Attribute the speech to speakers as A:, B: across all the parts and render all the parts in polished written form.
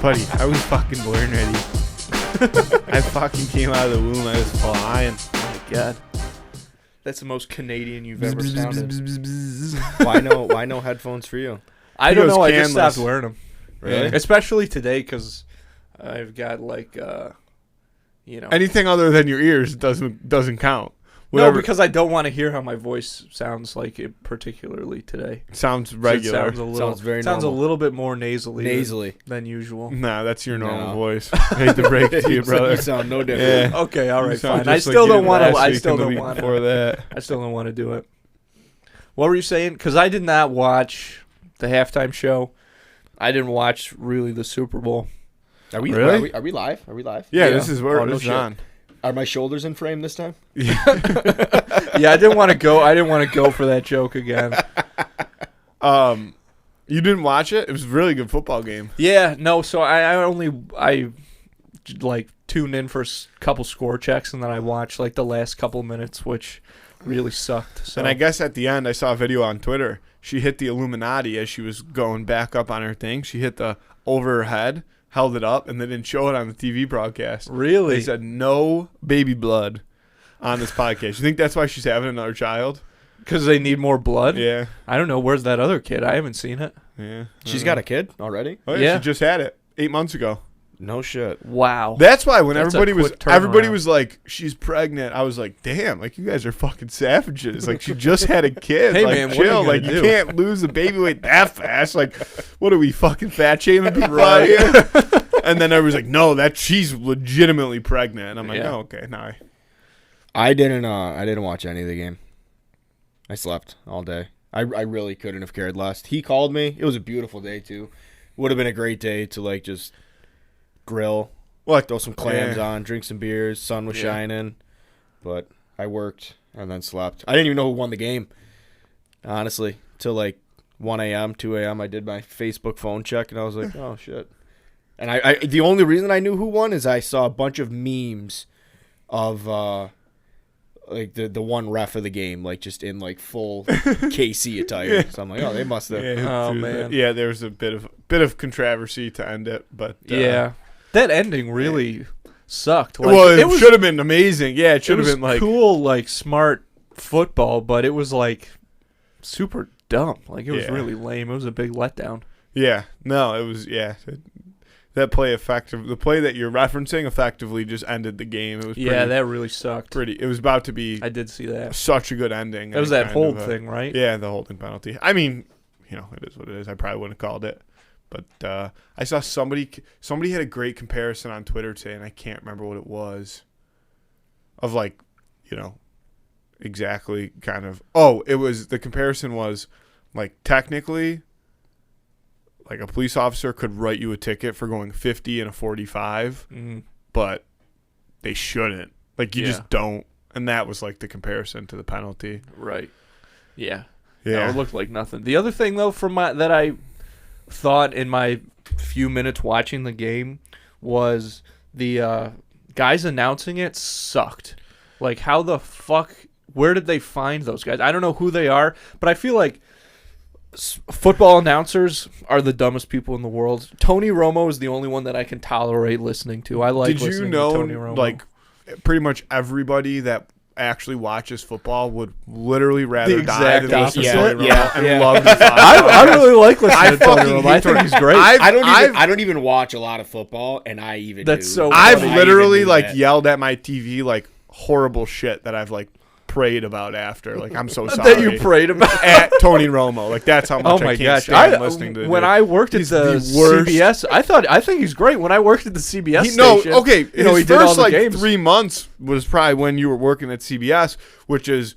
A: Buddy, I was fucking born ready. I fucking came out of the womb. I was flying.
B: Oh my god. That's the most Canadian you've ever sounded.
C: Why no headphones for you?
B: I don't
A: He goes
B: know. I just
A: canless.
B: stopped wearing them.
C: Really?
B: Especially today because I've got
A: Anything other than your ears doesn't count.
B: No, because I don't want to hear how my voice sounds like it, particularly today.
A: Sounds regular.
C: Sounds very
B: sounds
C: normal.
B: a little bit more nasally than usual.
A: Nah, that's your normal voice. I hate to break it to you, brother.
C: You sound no different.
A: Yeah.
B: Okay, all
A: You
B: right,
A: sound
B: fine. I
A: just
B: still
A: like
B: don't
A: you
B: want to.
A: last
B: I
A: week
B: still
A: and the
B: don't
A: week
B: want
A: before
B: to.
A: that.
B: I still don't want to do it. What were you saying? Because I did not watch the halftime show. I didn't watch really the Super Bowl.
C: Are we
A: Really?
C: Are we live? Are we live?
A: Yeah, this is where
B: Oh, no
A: it's
B: shit.
A: on.
C: Are my shoulders in frame this time?
B: Yeah, I didn't want to go. I didn't want to go for that joke again.
A: You didn't watch it? It was a really good football game.
B: Yeah, no. So I tuned in for a couple score checks and then I watched like the last couple minutes, which really sucked. So
A: And I guess at the end, I saw a video on Twitter. She hit the Illuminati as she was going back up on her thing. She hit the over her head, held it up, and they didn't show it on the TV broadcast.
B: Really?
A: They said no baby blood on this podcast. You think that's why she's having another child?
B: Because they need more blood.
A: Yeah.
B: I don't know. Where's that other kid? I haven't seen it.
A: Yeah.
C: She's got a kid already?
A: Oh, yeah.
B: Yeah.
A: She just had it 8 months ago.
C: No shit.
B: Wow.
A: That's why when
B: That's a
A: everybody
B: quick turnaround.
A: was like, she's pregnant, I was like, damn, like you guys are fucking savages. Like she just had a kid.
B: Hey,
A: like,
B: man, what are you
A: chill.
B: gonna
A: Like you
B: do?
A: can't lose the baby weight that fast. Like, what are we fucking fat shaming people out here? And then everybody's like, no, that she's legitimately pregnant. And I'm like,
B: Yeah.
A: oh, okay, no.
C: I didn't watch any of the game. I slept all day. I really couldn't have cared less. He called me. It was a beautiful day too. Would have been a great day to like just grill. Throw some clams on, drink some beers, sun was shining. But I worked and then slept. I didn't even know who won the game, honestly, till like 1 a.m., 2 a.m. I did my Facebook phone check, and I was like, oh, shit. And I the only reason I knew who won is I saw a bunch of memes of like the one ref of the game, like just in like full KC attire. So I'm like, oh, they must have.
B: Oh, man.
A: Yeah, there was a bit of controversy to end it, but
B: Yeah. That ending really sucked. Like,
A: well, it should have been amazing. Yeah, it should have been like
B: cool, like smart football, but it was like super dumb. Like it was really lame. It was a big letdown.
A: Yeah, no, it was that play the play that you're referencing effectively just ended the game. It was
B: that really sucked.
A: It was about to be
B: I did see that.
A: such a good ending.
B: That was that hold thing, right?
A: Yeah, the holding penalty. I mean, it is what it is. I probably wouldn't have called it. But I saw somebody had a great comparison on Twitter today, and I can't remember what it was. Of like, exactly kind of. Oh, the comparison was like technically, like a police officer could write you a ticket for going 50 and a 45, but they shouldn't. Like you just don't. And that was like the comparison to the penalty.
B: Right. Yeah.
A: Yeah.
B: No, it looked like nothing. The other thing though, that I thought in my few minutes watching the game was the guys announcing it sucked. Like how the fuck, where did they find those guys? I don't know who they are, but I feel like football announcers are the dumbest people in the world. Tony Romo is the only one that I can tolerate listening to. I like listening to Tony Romo.
A: Like pretty much everybody that actually watches football would literally rather die than listen to Tony Romo and love the
B: I really like listening to Tony Romo. I think he's great.
C: I don't even watch a lot of football, and I even
B: That's
C: do.
B: so
A: I've
B: funny.
A: literally yelled at my TV like horrible shit that I've like prayed about after. Like I'm so sorry
B: that you prayed about
A: at Tony Romo. Like that's how much
B: oh my
A: I can't
B: gosh!
A: stand listening to.
B: When I worked at the
A: worst.
B: CBS, I think he's great. When I worked at the CBS station,
A: okay.
B: he did all
A: first
B: the
A: like
B: games.
A: 3 months was probably when you were working at CBS, which is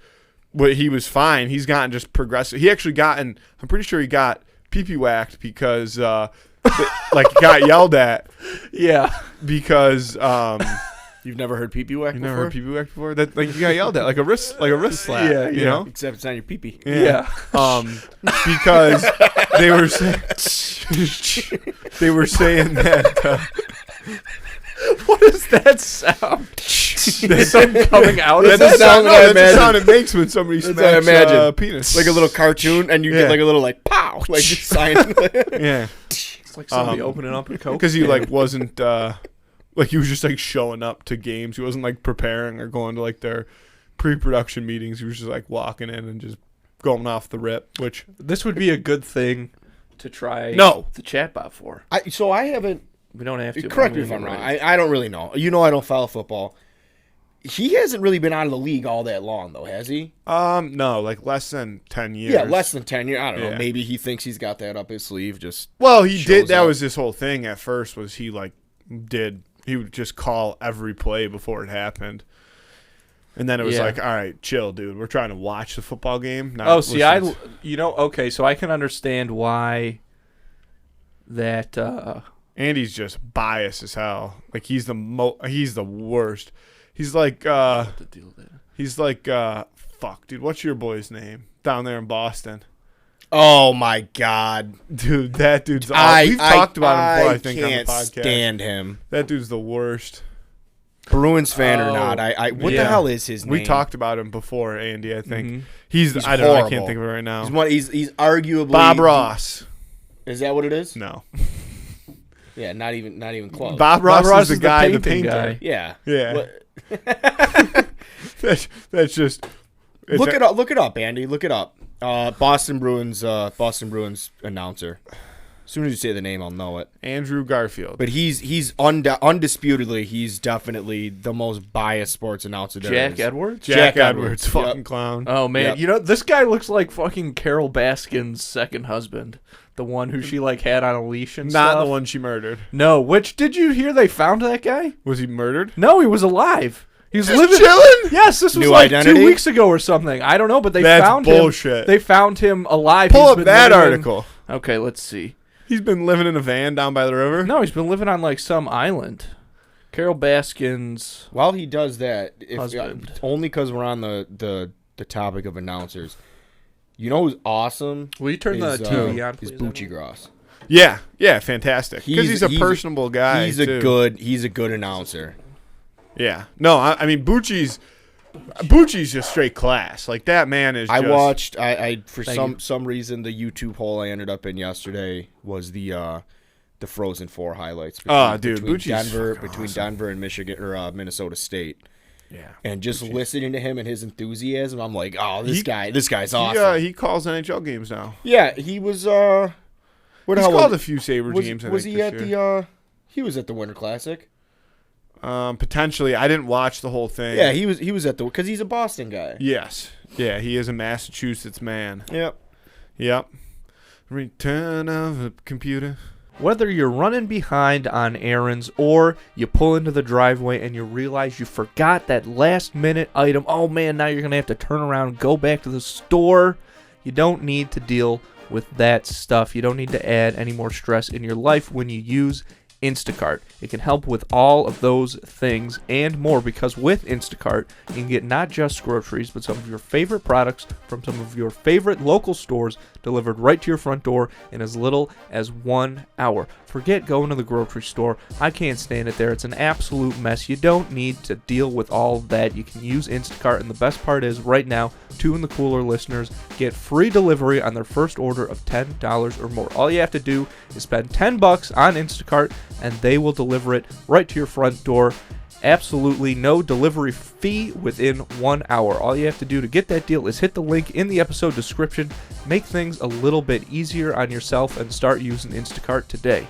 A: what he was fine. He's gotten just progressive. He actually I'm pretty sure he got pee-pee whacked because like got yelled at.
B: Yeah,
A: because
C: You've never heard pee-pee whack before?
A: Never heard pee-pee whack before? That like you got yelled at like a wrist slap.
B: Yeah,
A: you know.
C: Except it's not your pee-pee.
B: yeah.
A: Because they were saying that.
B: What does that sound? There's something coming out of
C: That's
B: it.
C: the sound that I
A: That's the
C: imagine.
A: sound it makes when somebody
C: That's what I
A: smacks
C: imagine.
A: penis.
C: Like a little cartoon, and you get like a little like pow, like just sign.
A: Yeah.
B: It's like somebody opening up a Coke.
A: Because he like wasn't like he was just like showing up to games. He wasn't like preparing or going to like their pre-production meetings. He was just like walking in and just going off the rip. Which
B: this would be a good thing to try.
A: No.
B: The chatbot for.
C: So I haven't.
B: We don't have to.
C: Correct me if I'm wrong. I don't really know. You know, I don't follow football. He hasn't really been out of the league all that long, though, has he?
A: No, like less than 10 years.
C: Yeah, less than 10 years. I don't know.
A: Yeah.
C: Maybe he thinks he's got that up his sleeve. Just
A: well, he did. That
C: up.
A: was his whole thing at first. Was he like he would just call every play before it happened, and then it was like, all right, chill, dude. We're trying to watch the football game.
B: Okay, so I can understand why that.
A: Andy's just biased as hell. Like he's the worst. He's like fuck, dude. What's your boy's name down there in Boston?
C: Oh my God,
A: dude, that dude's. We've talked about him before. I think on the podcast.
C: Stand him.
A: That dude's the worst.
C: Bruins fan or not? What the hell is his name?
A: We talked about him before, Andy. I think
B: Mm-hmm.
A: he's I don't know. I can't think of it right now.
C: He's arguably
A: Bob Ross.
C: Is that what it is?
A: No.
C: Yeah, not even close.
A: Bob Ross is the guy, the painter.
B: Guy.
C: Yeah.
A: That's just.
C: Look it up, Andy. Look it up. Boston Bruins announcer. As soon as you say the name, I'll know it.
A: Andrew Garfield.
C: But he's undisputedly, he's definitely the most biased sports announcer there
B: Jack
C: is.
B: Edwards?
A: Jack Edwards, fucking
C: Yep.
A: clown.
B: Oh, man.
C: Yep.
B: You know, this guy looks like fucking Carole Baskin's second husband. The one who she, like, had on a leash and stuff.
A: Not the one she murdered.
B: No, did you hear they found that guy?
A: Was he murdered?
B: No, he was alive. He was
A: Just
B: living.
A: chilling?
B: Yes, this was
C: New
B: like
C: identity?
B: 2 weeks ago or something. I don't know, but they
A: That's
B: found
A: bullshit.
B: him. They found him alive.
A: Pull
B: He's
A: up
B: been
A: that
B: living in-
A: article.
B: Okay, let's see.
A: He's been living in a van down by the river?
B: No, he's been living on, like, some island. Carole Baskin's
C: While he does that,
B: husband.
C: only because we're on the topic of announcers, you know who's awesome?
B: Will you turn the TV on,
C: Is
B: please,
C: Bucci
B: Emily?
C: Gross.
A: Yeah, fantastic. Because he's a personable guy.
C: He's
A: too.
C: He's a good announcer.
A: Yeah. No, I mean Bucci's just straight class. Like that man is.
C: I
A: just,
C: watched. I for
B: Thank
C: some reason the YouTube hole I ended up in yesterday was the Frozen 4 highlights. Between Denver and Michigan or Minnesota State.
A: Yeah.
C: And just listening to him and his enthusiasm, I'm like, oh, this guy's awesome.
A: Yeah, he calls NHL games now.
C: Yeah, he was.
A: He's called a few Sabres games.
C: Was he at the? He was at the Winter Classic.
A: Potentially, I didn't watch the whole thing.
C: Yeah, he was at the because he's a Boston guy.
A: Yes. Yeah, he is a Massachusetts man.
C: Yep.
A: Return of the computer.
B: Whether you're running behind on errands or you pull into the driveway and you realize you forgot that last minute item, oh man, now you're going to have to turn around, go back to the store. You don't need to deal with that stuff. You don't need to add any more stress in your life when you use Instacart. It can help with all of those things and more because with Instacart, you can get not just groceries, but some of your favorite products from some of your favorite local stores delivered right to your front door in as little as 1 hour. Forget going to the grocery store. I can't stand it there. It's an absolute mess. You don't need to deal with all of that. You can use Instacart, and the best part is right now, Two in the Cooler listeners get free delivery on their first order of $10 or more. All you have to do is spend $10 on Instacart, and they will deliver it right to your front door. Absolutely no delivery fee within 1 hour. All you have to do to get that deal is hit the link in the episode description, make things a little bit easier on yourself, and start using Instacart today.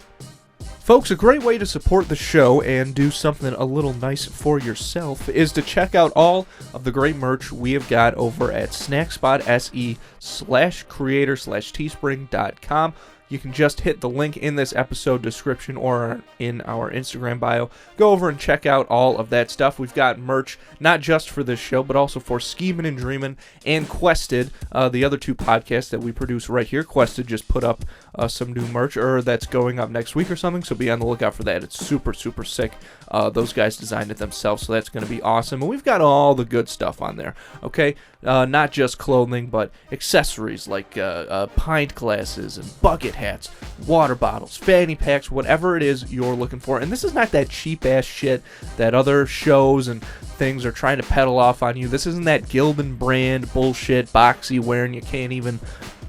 B: Folks, a great way to support the show and do something a little nice for yourself is to check out all of the great merch we have got over at snackspot.se/creator/teespring.com. You can just hit the link in this episode description or in our Instagram bio. Go over and check out all of that stuff. We've got merch not just for this show, but also for Schemin' and Dreamin' and Quested, the other two podcasts that we produce right here. Quested just put up some new merch, or that's going up next week or something, so be on the lookout for that. It's super, super sick. Those guys designed it themselves, so that's going to be awesome. And we've got all the good stuff on there, okay? Not just clothing, but accessories like pint glasses and bucket hats, water bottles, fanny packs, whatever it is you're looking for. And this is not that cheap-ass shit that other shows and things are trying to peddle off on you. This isn't that Gildan brand bullshit, boxy wearing you can't even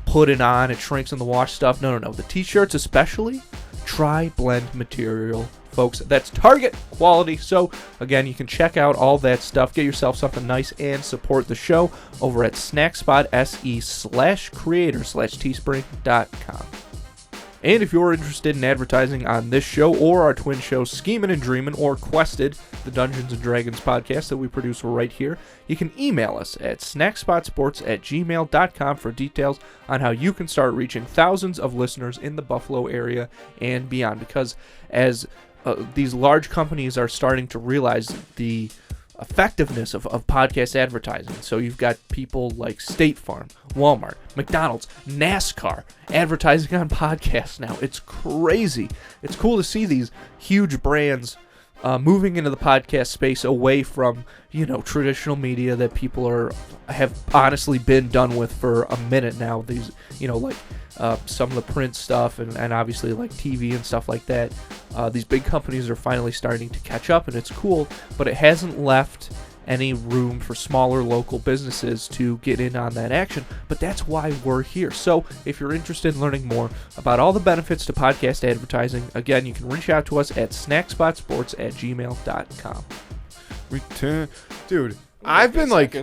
B: put it on, it shrinks in the wash stuff. No. The t-shirts especially, tri-blend material, folks. That's Target quality. So, again, you can check out all that stuff. Get yourself something nice and support the show over at snackspot.se/creator/teespring.com. And if you're interested in advertising on this show or our twin shows, Schemin' and Dreamin' or Quested, the Dungeons & Dragons podcast that we produce right here, you can email us at snackspotsports@gmail.com for details on how you can start reaching thousands of listeners in the Buffalo area and beyond. Because as these large companies are starting to realize the effectiveness of podcast advertising. So you've got people like State Farm, Walmart, McDonald's, NASCAR advertising on podcasts now. It's crazy. It's cool to see these huge brands moving into the podcast space away from, traditional media that people have honestly been done with for a minute now. These, some of the print stuff and obviously like TV and stuff like that. These big companies are finally starting to catch up, and it's cool, but it hasn't left any room for smaller local businesses to get in on that action. But that's why we're here. So if you're interested in learning more about all the benefits to podcast advertising, again, you can reach out to us at snackspotsports@gmail.com.
A: Dude, I've been like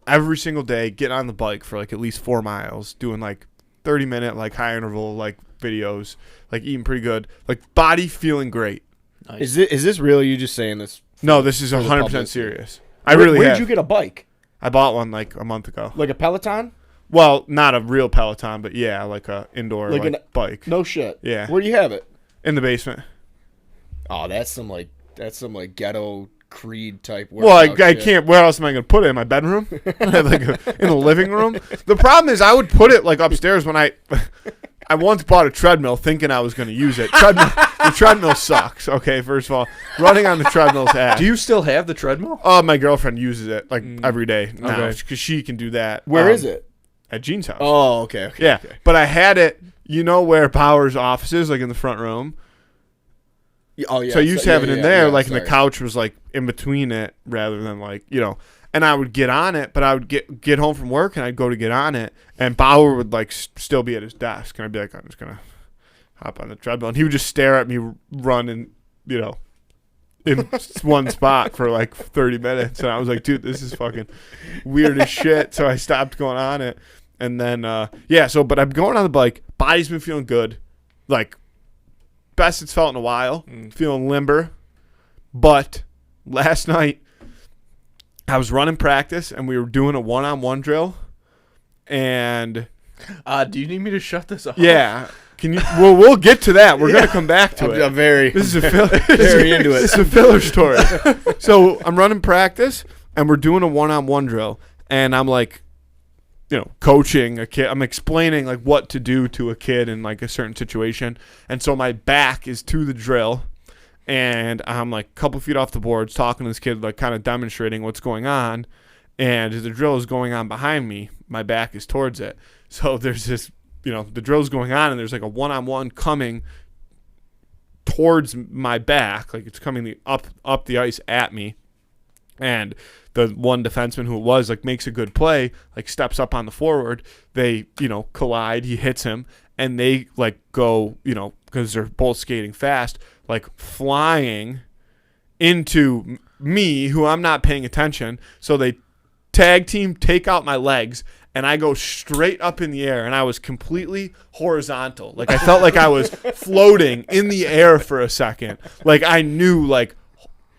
A: every single day getting on the bike for like at least 4 miles, doing like 30-minute like high interval like videos, like eating pretty good, like body feeling great.
C: Nice. Is this real? Or you just saying this?
A: No, this is 100% serious.
C: Where'd you get a bike?
A: I bought one like a month ago.
C: Like a Peloton?
A: Well, not a real Peloton, but yeah, like a indoor bike.
C: No shit.
A: Yeah.
C: Where do you have it?
A: In the basement.
C: Oh, that's some ghetto Creed type
A: workout. Well, I can't. Where else am I going to put it? In my bedroom? In the living room? The problem is I would put it like upstairs when I once bought a treadmill thinking I was going to use it. The treadmill sucks. Okay, first of all, running on the treadmill's ass.
B: Do you still have the treadmill?
A: Oh, my girlfriend uses it like every day now because she can do that.
C: Where is it?
A: At Jean's house.
C: Oh, okay.
A: Yeah,
C: okay.
A: But I had it. Where Power's office is, like in the front room.
C: Oh yeah.
A: So I used to have it in there, and the couch was like in between it, rather than like And I would get on it, but I would get home from work and I'd go to get on it, and Bauer would like still be at his desk, and I'd be like, I'm just gonna hop on the treadmill, and he would just stare at me running, in one spot for like 30 minutes, and I was like, dude, this is fucking weird as shit. So I stopped going on it, and then but I'm going on the bike. Body's been feeling good, like best it's felt in a while, feeling limber. But last night I was running practice, and we were doing a one-on-one drill, and
B: do you need me to shut this off?
A: Yeah. Can you? Well, we'll get to that. We're gonna come back to it.
C: I'm very
A: into it.
C: This
A: is a filler story. So I'm running practice, and we're doing a one-on-one drill, and I'm like, coaching a kid. I'm explaining like what to do to a kid in like a certain situation, and so my back is to the drill, and I'm like a couple feet off the boards talking to this kid, like kind of demonstrating what's going on, and the drill is going on behind me. My back is towards it, so there's this. The drill's going on, and there's like a one-on-one coming towards my back, like it's coming up the ice at me, and the one defenseman who it was like makes a good play, like steps up on the forward. They collide. He hits him, and they like go because they're both skating fast, like flying into me, who I'm not paying attention. So they tag team, take out my legs, and I go straight up in the air, and I was completely horizontal. Like I felt like I was floating in the air for a second. Like I knew, like,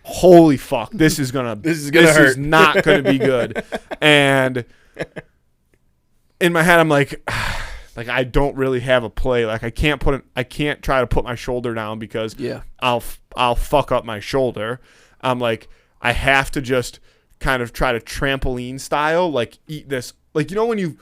A: holy fuck, this is hurt. This is not gonna be good. And in my head, I'm like I don't really have a play. Like I can't try to put my shoulder down because I'll fuck up my shoulder. I'm like, I have to just kind of try to trampoline style, like eat this. Like, when you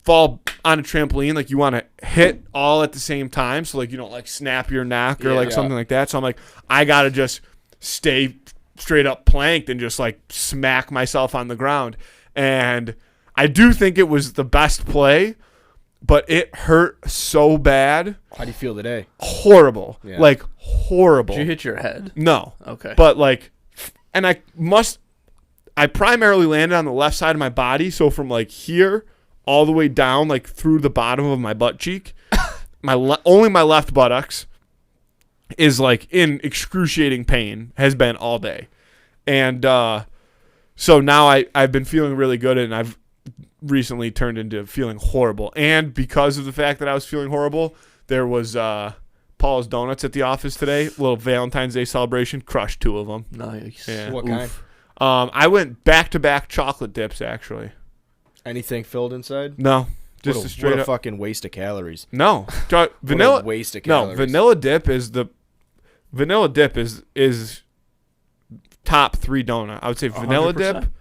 A: fall on a trampoline, like you want to hit all at the same time. So like you don't like snap your neck or something like that. So I'm like, I got to just stay straight up planked and just like smack myself on the ground. And I do think it was the best play, but it hurt so bad.
C: How do you feel today?
A: Horrible. Yeah. Like horrible.
B: Did you hit your head?
A: No.
B: Okay.
A: But like, and I primarily landed on the left side of my body. So from like here all the way down, like through the bottom of my butt cheek. Only my left buttocks is like in excruciating pain, has been all day. And so now I've been feeling really good, and I've recently turned into feeling horrible. And because of the fact that I was feeling horrible, there was Paula's Donuts at the office today, little Valentine's Day celebration, crushed 2 of them.
B: Nice.
A: Yeah.
C: What kind?
A: I went back-to-back chocolate dips, actually.
C: Anything filled inside?
A: No, just
C: what
A: a straight
C: what a
A: up.
C: fucking waste of calories.
A: No, vanilla.
C: What a waste of calories.
A: No, vanilla dip is top 3 donut. I would say vanilla
B: 100%.
A: dip,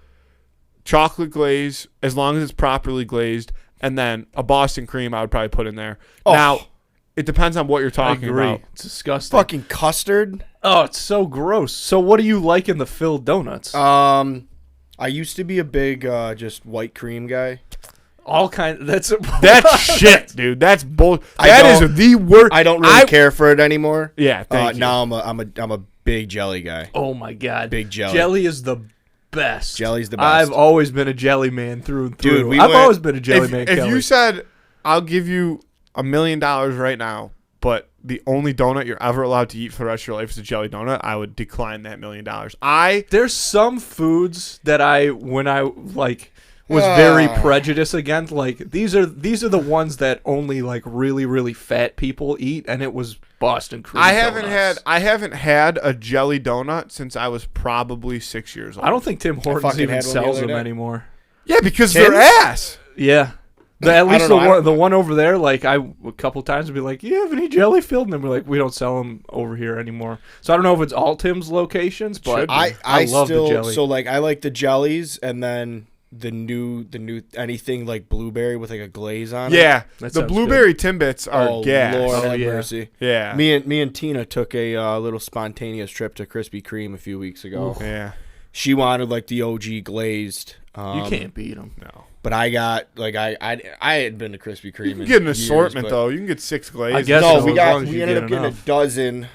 A: chocolate glaze, as long as it's properly glazed, and then a Boston cream I would probably put in there.
C: Oh.
A: Now, it depends on what you're
B: I
A: talking
B: agree.
A: about.
B: It's disgusting.
C: Fucking custard.
B: Oh, it's so gross. So what do you like in the filled donuts?
C: I used to be a big just white cream guy.
B: All kind. That's
A: Shit, dude. That's bull.
C: I
A: That is
C: don't-
A: the worst.
C: I don't really care for it anymore.
A: Yeah, thank you.
C: Now I'm a big jelly guy.
B: Oh my god.
C: Big jelly.
B: Jelly is the best.
C: Jelly's the best.
B: I've always been a jelly man through and through.
C: Dude,
B: I've always been a jelly man.
A: If
B: Kelly.
A: you said, I'll give you $1 million right now, but the only donut you're ever allowed to eat for the rest of your life is a jelly donut, I would decline that $1 million.
B: There's some foods that when I was very prejudiced against. Like these are the ones that only like really really fat people eat, and it was Boston cream.
A: I
B: donuts.
A: haven't had a jelly donut since I was probably 6 years old.
B: I don't think Tim Hortons
C: fucking
B: even
C: had one the
B: sells
C: other
B: them
C: day.
B: anymore.
A: Yeah, because
C: Tim's?
A: they're ass.
B: Yeah. At least
C: don't know.
B: the one over there, like a couple times would be like, "You have any jelly filled?" And then we're like, "We don't sell them over here anymore." So I don't know if it's all Tim's locations, but I love
C: still,
B: the jelly.
C: So like I like the jellies, and then the new anything like blueberry with like a glaze on it.
A: Yeah,
B: That
A: the
B: sounds
A: blueberry Timbits are gas.
C: Lord
B: Oh,
C: have
B: yeah.
C: mercy.
A: Yeah,
C: Me and Tina took a little spontaneous trip to Krispy Kreme a few weeks ago.
A: yeah.
C: She wanted like the OG glazed.
B: You can't beat them.
A: No,
C: But I got like I had been to Krispy Kreme.
A: you can get an assortment though. You can get 6 glazed.
B: I guess
C: No,
B: so,
C: we
B: as
C: got
B: long as
C: we
B: you
C: ended
B: get
C: up getting
B: enough.
C: a dozen.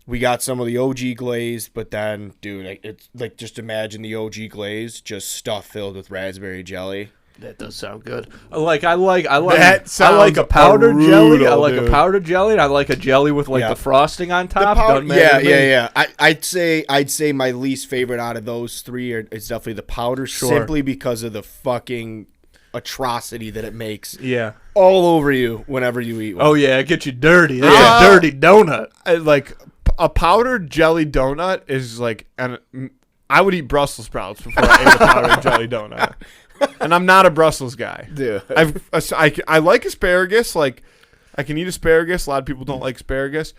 C: We got some of the OG glazed, but then, dude, it's like just imagine the OG glaze just stuff filled with raspberry jelly.
B: That does sound good. I like a powdered
A: brutal,
B: jelly. I like
A: dude.
B: a powdered jelly. And I like a jelly with like
C: Yeah.
B: the frosting on top. Doesn't matter
C: Yeah,
B: to me.
C: yeah. I'd say my least favorite out of those 3 is definitely the powder,
B: Sure.
C: simply because of the fucking atrocity that it makes
B: Yeah.
C: all over you whenever you eat one.
B: Oh yeah, it gets you dirty. That's a dirty donut.
A: Like a powdered jelly donut is like, and I would eat Brussels sprouts before I ate a powdered jelly donut. And I'm not a Brussels guy.
C: Dude.
A: I like asparagus. Like I can eat asparagus. A lot of people don't like asparagus.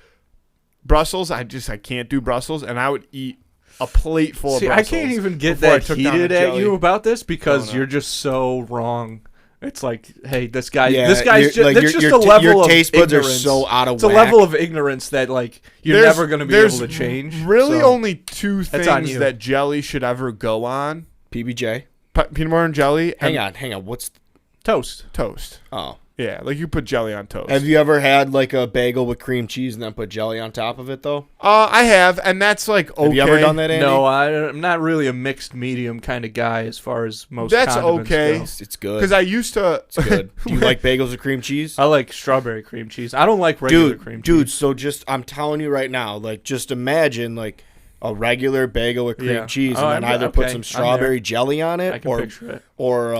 A: Brussels, I can't do Brussels, and I would eat a plate full
B: See,
A: of
B: I
A: Brussels.
B: can't even get
A: before I
B: that
A: took down
B: heated
A: a
B: at
A: jelly
B: you about this because
A: donut.
B: you're just so wrong. It's like, hey, this guy's
C: Yeah,
B: just
C: like,
B: that's just a
C: your
B: level of
C: taste buds are
B: ignorance.
C: so out of
B: It's a
C: whack.
B: level of ignorance that like you're never going to be able to change.
A: Really,
B: so.
A: only 2
B: That's on
A: things
B: you.
A: that jelly should ever go on:
C: PBJ.
A: peanut butter and jelly.
C: Hang
A: and
C: on. What's
B: Toast.
A: toast.
C: oh?
A: Yeah, like you put jelly on toast.
C: Have you ever had like a bagel with cream cheese and then put jelly on top of it though?
A: I have, and that's like okay.
C: Have you ever done that, Andy?
B: No, I'm not really a mixed medium kind of guy as far as most.
A: That's
B: condiments
A: okay.
B: go.
C: It's good.
A: Because I used to.
C: It's good. Do you like bagels with cream cheese?
B: I like strawberry cream cheese. I don't like regular cream cheese.
C: Dude, so just I'm telling you right now, like just imagine like a regular bagel with cream
B: Yeah.
C: cheese
B: Oh,
C: and then
B: I'm-
C: either put
B: okay,
C: some
B: I'm
C: strawberry
B: there.
C: jelly on it
B: I can picture it.
C: or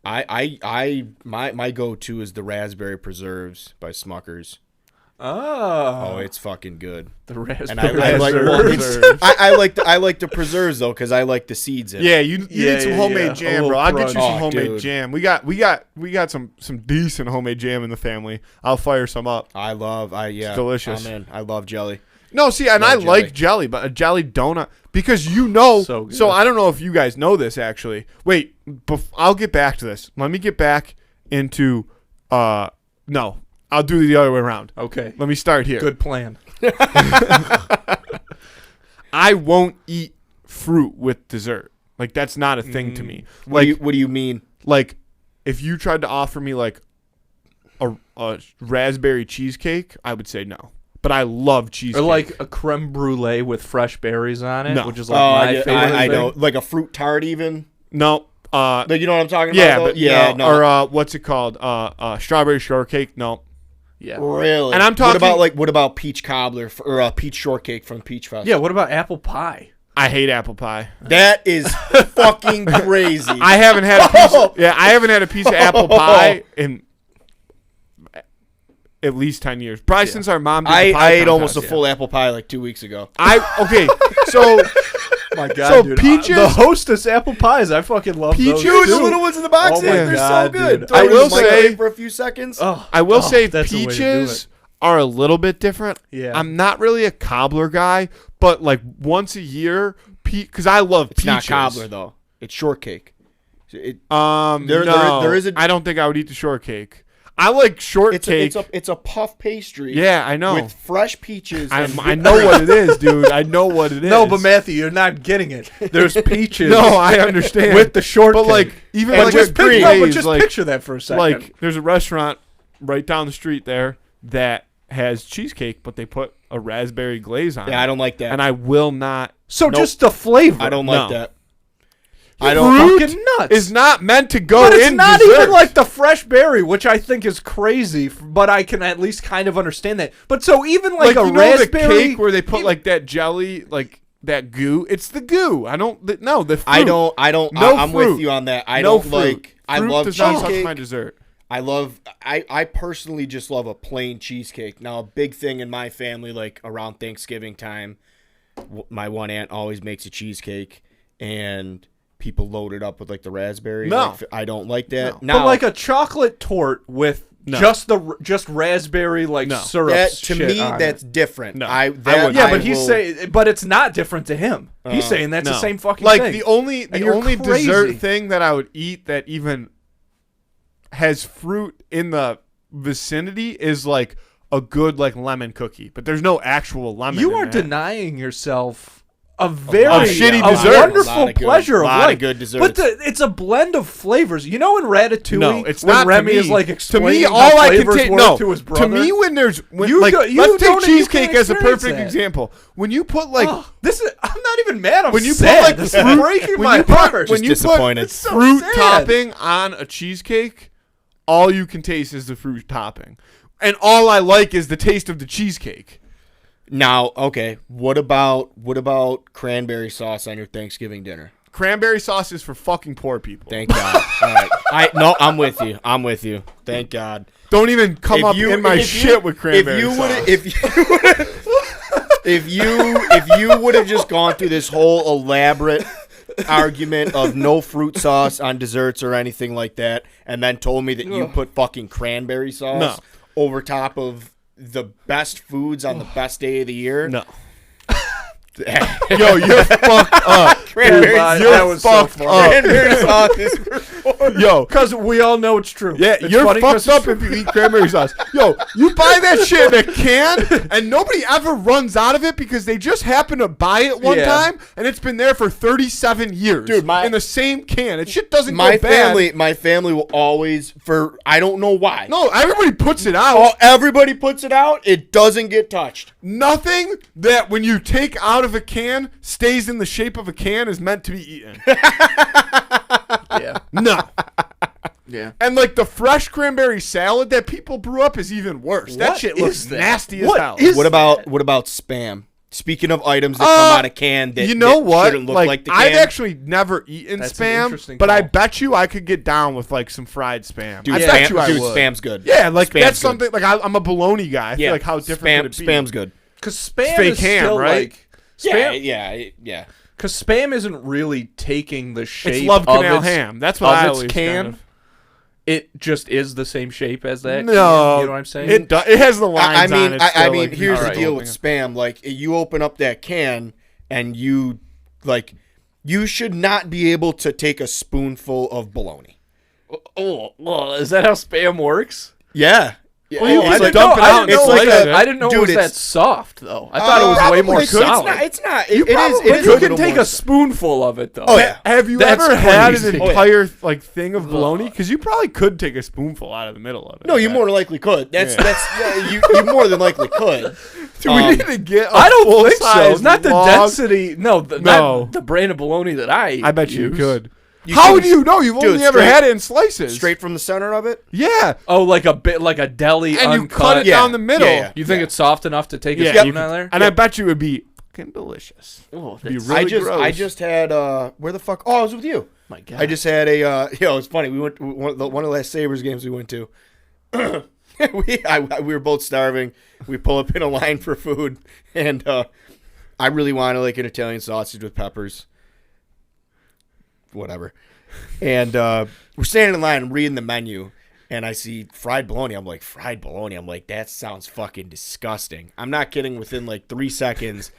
C: my go-to is the raspberry preserves by Smuckers. Oh, it's fucking good.
B: The raspberry.
C: And I like
B: preserves.
C: I like the preserves though because I like the seeds in it.
A: Yeah, you
B: Yeah,
A: need some
B: yeah,
A: homemade
B: yeah. A
A: jam,
B: little
A: bro. I'll get you
B: crunch.
A: some
C: Oh,
A: homemade
C: dude.
A: jam. We got some decent homemade jam in the family. I'll fire some up.
C: It's
A: delicious.
C: I'm in. I love jelly.
A: No, see, and I
C: Love
A: like jelly, but a jelly donut because you know.
B: So good.
A: So I don't know if you guys know this actually. Wait, I'll get back to this. Let me get back into. No, I'll do the other way around.
B: Okay.
A: Let me start here.
B: Good plan.
A: I won't eat fruit with dessert. Like that's not a thing to me.
C: What
A: Like
C: do you mean?
A: like if you tried to offer me like a raspberry cheesecake, I would say no. But I love cheesecake.
B: Or like a creme brulee with fresh berries on it,
A: No.
B: which is like my favorite
C: I
B: thing.
C: know, like a fruit tart even.
A: No,
C: Like, you know what I'm talking
A: Yeah,
C: about?
A: but
C: Yeah, no.
A: Or what's it called? Strawberry shortcake? No.
B: Yeah.
C: Really?
A: And I'm talking.
C: What about peach cobbler or peach shortcake from Peach Fest?
B: Yeah. What about apple pie?
A: I hate apple pie.
C: That is fucking crazy.
A: I haven't had a piece. I haven't had a piece of apple pie in at least 10 years. Probably since our mom did the pie
C: I ate
A: contest.
C: almost a full apple pie like 2 weeks ago.
A: So
B: My God,
A: So
B: dude.
A: peaches-
B: The Hostess apple pies, I fucking love those.
A: Peaches-
C: Dude,
B: too.
C: the little ones in the box,
B: Oh my
C: they're
B: God,
C: so good.
B: dude.
C: Throw
A: I
C: it in
A: will
C: the microwave
A: say-
C: for a few seconds.
B: Oh,
A: I will say
B: that's the way to do
A: peaches
B: it.
A: are a little bit different.
B: Yeah.
A: I'm not really a cobbler guy, but like once a year, because I love
C: It's
A: peaches.
C: not cobbler though. It's shortcake. There is a-
A: I don't think I would eat the shortcake. I like shortcake.
C: It's a puff pastry.
A: Yeah, I know.
C: With fresh peaches.
A: I
C: and
A: know what it is, dude. I know what it is.
B: No, but Matthew, you're not getting it. There's peaches.
A: No, I understand.
B: with the shortcake.
A: But like even
C: And
A: like
C: just
A: with
C: pic-
A: Graze,
B: but just
A: like,
B: picture that for a second.
A: like there's a restaurant right down the street there that has cheesecake, but they put a raspberry glaze on it.
C: Yeah, I don't like that.
A: And I will not.
B: so
C: Nope.
B: just the flavor.
C: I don't like
A: No.
C: that. I don't.
A: Fruit
B: fucking nuts.
A: is not meant to go
B: But it's
A: in
B: not
A: dessert.
B: even like the fresh berry, which I think is crazy. But I can at least kind of understand that. But so even like a
A: you know
B: raspberry
A: the cake where they put like that jelly, like that goo. It's the goo. I don't. No, the fruit.
C: I don't.
A: No
C: I'm
A: fruit.
C: with you on that. I
A: No
C: don't
A: fruit.
C: like. I
A: Fruit
C: love
A: does not touch
C: cheesecake.
A: my dessert.
C: I personally just love a plain cheesecake. Now, a big thing in my family, like around Thanksgiving time, my one aunt always makes a cheesecake, and people load it up with like the raspberry.
A: No.
C: Like, I don't like that.
B: but like a chocolate tort with just raspberry like syrup.
C: that to
B: shit
C: me,
B: on
C: that's
B: it.
C: different.
A: No.
C: That,
B: Yeah,
C: I
B: but he's
C: will-
B: saying, but it's not different to him. He's saying that's the
A: No.
B: same fucking
A: like
B: thing.
A: the only
B: And you're crazy.
A: dessert thing that I would eat that even has fruit in the vicinity is like a good like lemon cookie, but there's no actual lemon.
B: You
A: in
B: are
A: that.
B: denying yourself a very
A: shitty
B: a
A: dessert.
B: wonderful
C: Lot of good-
B: pleasure of
C: lot of
B: life.
C: good desserts.
B: But it's a blend of flavors. You know, in Ratatouille,
A: No, it's
B: when
A: not.
B: Remy
A: to
B: is
A: me.
B: like
A: To
B: explaining
A: me,
B: how
A: all I can
B: flavors
A: take.
B: work
A: No,
B: to his brother.
A: to me, when there's when
B: You
A: like
B: don't- you
A: let's take
B: don't- you
A: cheesecake
B: can't
A: as a
B: experience
A: perfect
B: that.
A: example. When you put like
B: this is. I'm not even mad. I'm
A: when you
B: sad.
A: put like
B: this
A: fruit,
B: is breaking
A: when
B: my
A: you put,
B: heart.
A: when you
C: disappointed.
A: put
B: It's so
A: fruit
B: sad.
A: topping on a cheesecake, all you can taste is the fruit topping, and all I like is the taste of the cheesecake.
C: Now, okay, what about cranberry sauce on your Thanksgiving dinner?
A: Cranberry sauce is for fucking poor people.
C: Thank God. All right. I'm with you. I'm with you. Thank God.
A: Don't even come up in my shit with cranberry sauce.
C: If you would have just gone through this whole elaborate argument of no fruit sauce on desserts or anything like that, and then told me that you put fucking cranberry sauce over top of the best foods on the best day of the year,
A: No. Yo, you're fucked up.
C: Cranberry
B: Dude,
A: You're
B: that was so
A: fucked
B: funny.
A: up.
C: cranberry sauce is for
A: Yo,
B: Because we all know it's true.
A: yeah,
B: It's
A: you're
B: funny 'cause
A: fucked
B: it's
A: up if you eat cranberry sauce. Yo, you buy that shit in a can, and nobody ever runs out of it because they just happen to buy it one
B: Yeah.
A: time, and it's been there for 37 years.
C: Dude,
A: in the same can. It shit doesn't
C: my
A: go bad.
C: my family will always, for I don't know why.
A: No, everybody puts it out.
C: Everybody puts it out. It doesn't get touched.
A: Nothing that when you take out of a can stays in the shape of a can is meant to be eaten.
B: Yeah.
A: No.
B: Yeah.
A: And like the fresh cranberry salad that people brew up is even worse. That
B: What
A: shit
B: is
A: looks
B: that?
A: nasty as
B: What
A: hell.
B: is-
C: What about spam? Speaking of items that come out of can that
A: you know
C: that
A: what?
C: shouldn't look like the can.
A: I've actually never eaten
B: That's an
A: spam,
B: interesting
A: but I
B: call.
A: bet you I could get down with like some fried spam.
C: Dude,
A: I
C: spam,
A: bet you I
C: dude,
A: would.
C: spam's good.
A: Yeah, like
C: Spam's
A: that's
C: good.
A: something like I'm a bologna guy. I feel like how different
C: spam,
A: could it be?
C: Spam's good.
B: Because spam
A: Fake
B: is
A: ham,
B: still
A: right?
B: like spam.
C: Yeah.
B: Because spam isn't really taking the shape
A: It's Love
B: of
A: Canal
B: its,
A: ham. That's what
B: of
A: I
B: its
A: always
B: can.
A: kind of-
B: It just is the same shape as that.
A: No,
B: can, you know what I'm saying?
A: It has the lines on it.
C: I
A: still,
C: mean,
A: like,
C: here's the
A: alright.
C: deal with spam. Like, you open up that can, and you should not be able to take a spoonful of bologna.
B: Oh, is that how spam works?
C: Yeah.
A: Well, you
B: I
A: can
B: didn't
A: dump
B: know-
A: it
B: I
A: out.
B: didn't
A: and
B: know
A: slice
B: that-
A: it.
B: I didn't know
C: Dude,
B: it was that
C: it's-
B: soft though. I thought it was way
C: Probably
B: more solid.
C: It's not.
A: You
C: It is
A: probably
C: a
B: But you
C: little
B: can take
C: more
B: a spoonful of it though.
C: Oh, yeah.
A: Have you
B: That's
A: ever had
B: crazy.
A: an
B: Oh, yeah.
A: entire like thing of bologna? Because you probably could take a spoonful out of the middle of it.
C: No, you more than likely could. You more than likely could.
A: Do we need to get?
B: I don't think so.
A: full-size
B: Not the
A: log?
B: density. No,
A: No.
B: not the brand of bologna that I eat.
A: I bet you could. How do you know? You've only ever had it in slices.
C: Straight from the center of it?
A: Yeah.
B: Oh, like a deli
A: And
B: uncut.
A: you cut it down the middle.
C: Yeah.
B: You think it's soft enough to take a
A: Yeah.
B: spoon out of there?
A: And I bet you it would be fucking delicious.
B: Oh,
A: It'd be
B: that's
A: really
C: I
A: gross.
C: just had where the fuck? Oh, I was with you.
B: my God.
C: I just had a it's funny. We went one of the last Sabres games we went to. we were both starving. We pull up in a line for food, and I really wanted like an Italian sausage with peppers. Whatever. And we're standing in line and reading the menu, and I see fried bologna. I'm like, fried bologna? I'm like, that sounds fucking disgusting. I'm not kidding. Within like 3 seconds,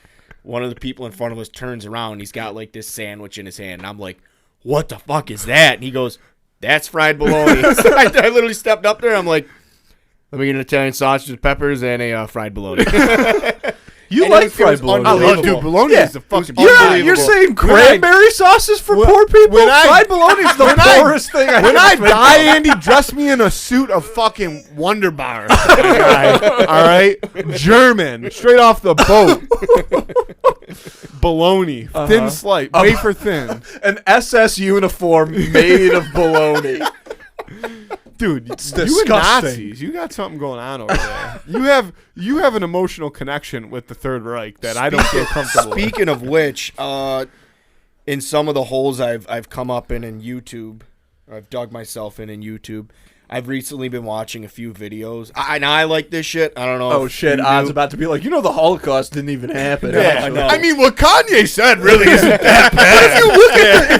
C: one of the people in front of us turns around, and he's got like this sandwich in his hand. And I'm like, what the fuck is that? And he goes, that's fried bologna. So I literally stepped up there, and I'm like, let me get an Italian sausage with peppers and a fried bologna.
B: You
C: And
B: like
C: it was
B: fried bologna?
A: I love,
C: unbelievable.
A: dude. Bologna is the fucking.
B: You're saying cranberry sauces for poor people? Fried bologna is the poorest thing I
A: When I
B: ever
A: die, Andy, dress me in a suit of fucking Wonder Bar. Guy, all right, German, straight off the boat. Bologna, thin slice, wafer thin.
B: An SS uniform made of bologna.
A: Dude,
B: It's
A: you and
B: disgusting.
A: Nazis, you got something going on over there. You have an emotional connection with the Third Reich that I don't feel comfortable with.
C: Speaking of which, in some of the holes I've come up in YouTube, or I've dug myself in YouTube, I've recently been watching a few videos. I like this shit. I don't know.
B: Oh
C: if
B: shit!
C: you
B: Od's
C: do.
B: about to be like, the Holocaust didn't even happen.
C: Yeah,
B: actually.
C: I know.
A: I mean, what Kanye said really isn't that bad.
B: If you look at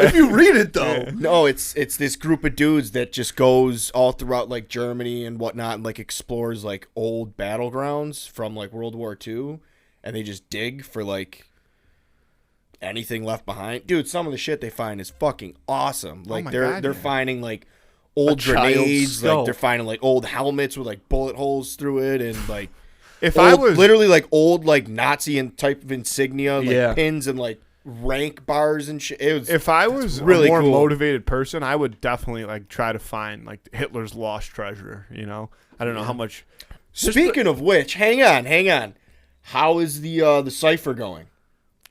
B: if you read it though,
C: No, it's this group of dudes that just goes all throughout like Germany and whatnot, and like explores like old battlegrounds from like World War II, and they just dig for like anything left behind. Dude, some of the shit they find is fucking awesome. Like
A: my
C: they're
A: God,
C: they're
A: yeah.
C: finding like old
B: child's
C: grenades,
B: skull.
C: like they're finding like old helmets with like bullet holes through it, and like
A: If
C: old,
A: I was
C: literally like old like Nazi and type of insignia, like
B: Yeah.
C: pins and like rank bars and shit. It was
A: If I was
C: really
A: a more
C: cool.
A: motivated person, I would definitely like try to find like Hitler's lost treasure. You know, I don't know how much.
C: Speaking of which, hang on. How is the cipher going?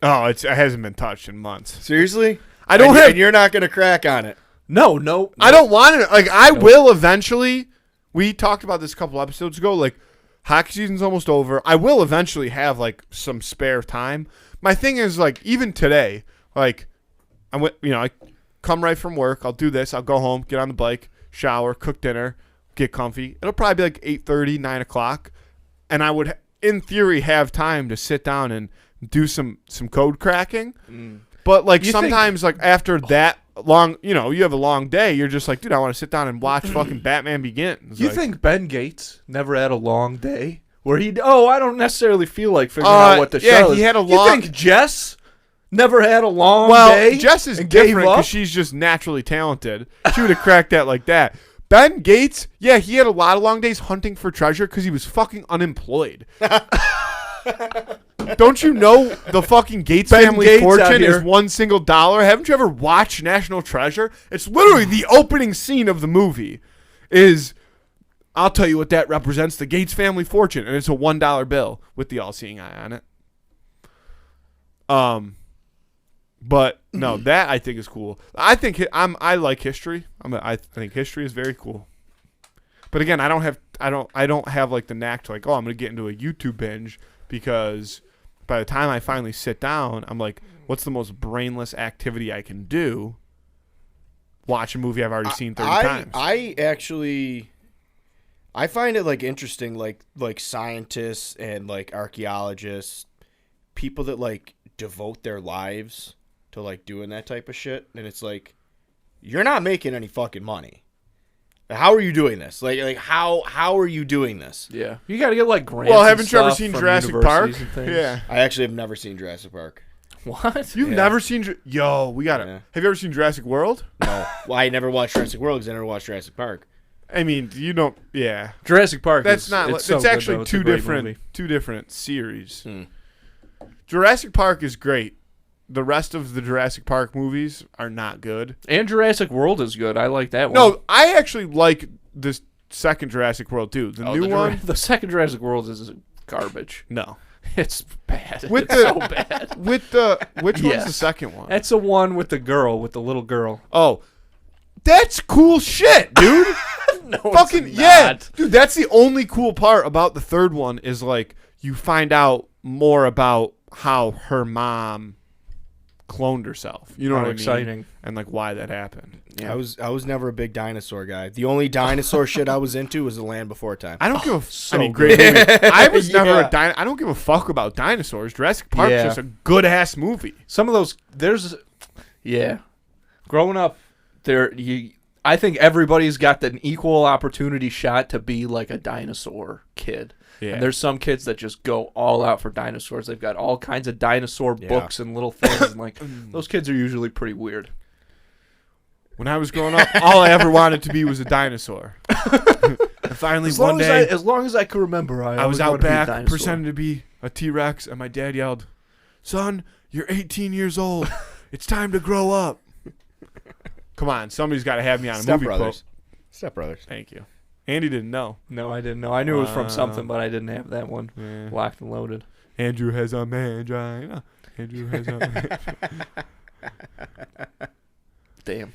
A: Oh, it hasn't been touched in months.
C: Seriously?
A: I don't
C: and,
A: have.
C: and you're not gonna crack on it.
B: no.
A: I don't want it. Like I will eventually. We talked about this a couple episodes ago. Like hockey season's almost over. I will eventually have like some spare time. My thing is like even today, like I went. I come right from work. I'll do this. I'll go home, get on the bike, shower, cook dinner, get comfy. It'll probably be like 8:30, 9 o'clock, and I would, in theory, have time to sit down and do some code cracking. But like
B: You
A: sometimes, like after that long, you have a long day. You're just like, dude, I want to sit down and watch fucking Batman Begins.
B: You
A: Like,
B: think Ben Gates never had a long day where I don't necessarily feel like figuring out what the
A: yeah,
B: show is.
A: he had a
B: You
A: long-
B: think Jess never had a long
A: Well,
B: day?
A: Jess is
B: and gave
A: different
B: up?
A: because she's just naturally talented. She would have cracked that like that. Ben Gates, yeah, he had a lot of long days hunting for treasure because he was fucking unemployed. Don't you know the fucking Gates
B: Ben
A: family
B: Gates out
A: fortune
B: here.
A: is $1 single? Haven't you ever watched National Treasure? It's literally the opening scene of the movie. I'll tell you what that represents: the Gates family fortune, and it's a $1 bill with the all-seeing eye on it. But no, that I think is cool. I think I like history. I think history is very cool. But again, I don't have like the knack to like, I'm gonna get into a YouTube binge, because by the time I finally sit down, I'm like, what's the most brainless activity I can do? Watch a movie I've already seen 30 times.
C: I find it like interesting, like scientists and like archaeologists, people that like devote their lives to like doing that type of shit, and it's like, you're not making any fucking money. How are you doing this? Like how are you doing this?
B: Yeah, you got to get like grants.
A: Well,
B: and
A: haven't you ever
B: stuff
A: seen
B: from
A: Jurassic
B: universities
A: Park?
B: and things.
A: Yeah.
C: I actually have never seen Jurassic Park.
B: What?
A: You've
C: Yeah.
A: never seen... we got it.
C: Yeah.
A: Have you ever seen Jurassic World?
C: No, well, I never watched Jurassic World because I never watched Jurassic Park.
A: I mean, you don't... Yeah.
B: Jurassic Park.
A: That's
B: is,
A: not...
B: It's, so
A: It's
B: good,
A: actually
B: though. It's a great movie.
A: two different series.
C: Hmm.
A: Jurassic Park is great. The rest of the Jurassic Park movies are not good.
B: And Jurassic World is good. I like that one.
A: No, I actually like this second Jurassic World too. The new one?
B: The second Jurassic World is garbage.
A: No.
B: It's bad.
A: With
B: It's so bad.
A: Which one's
B: Yes.
A: the second one?
B: That's the one with the little girl.
A: Oh, that's cool shit, dude.
B: No,
A: Fucking
B: it's
A: yeah,
B: not.
A: dude. That's the only cool part about the third one is like you find out more about how her mom cloned herself. You know
B: How
A: what I
B: exciting.
A: mean? And like why that happened.
B: Yeah.
C: I was never a big dinosaur guy. The only dinosaur shit I was into was The Land Before Time.
A: I don't give a.
B: so
A: I mean, great movie. I was never
C: Yeah.
A: a I don't give a fuck about dinosaurs. Jurassic Park's
B: Yeah.
A: just a good ass movie.
B: Some of those growing up I think everybody's got an equal opportunity shot to be like a dinosaur kid.
A: Yeah.
B: And there's some kids that just go all out for dinosaurs. They've got all kinds of dinosaur books and little things. And like those kids are usually pretty weird.
A: When I was growing up, all I ever wanted to be was a dinosaur. And finally, one day,
B: as long as I can remember,
A: I was out back pretending to be a T-Rex, and my dad yelled, "Son, you're 18 years old. It's time to grow up." Come on, somebody's got to have me on a
C: Step
A: movie
C: Brothers.
A: quote.
C: Step Brothers.
A: Thank you. Andy didn't know.
B: No, I didn't know. I knew it was from something, but I didn't have that one
A: Yeah.
B: locked and loaded.
A: Andrew has a mangina. Andrew has a mangina.
B: Damn.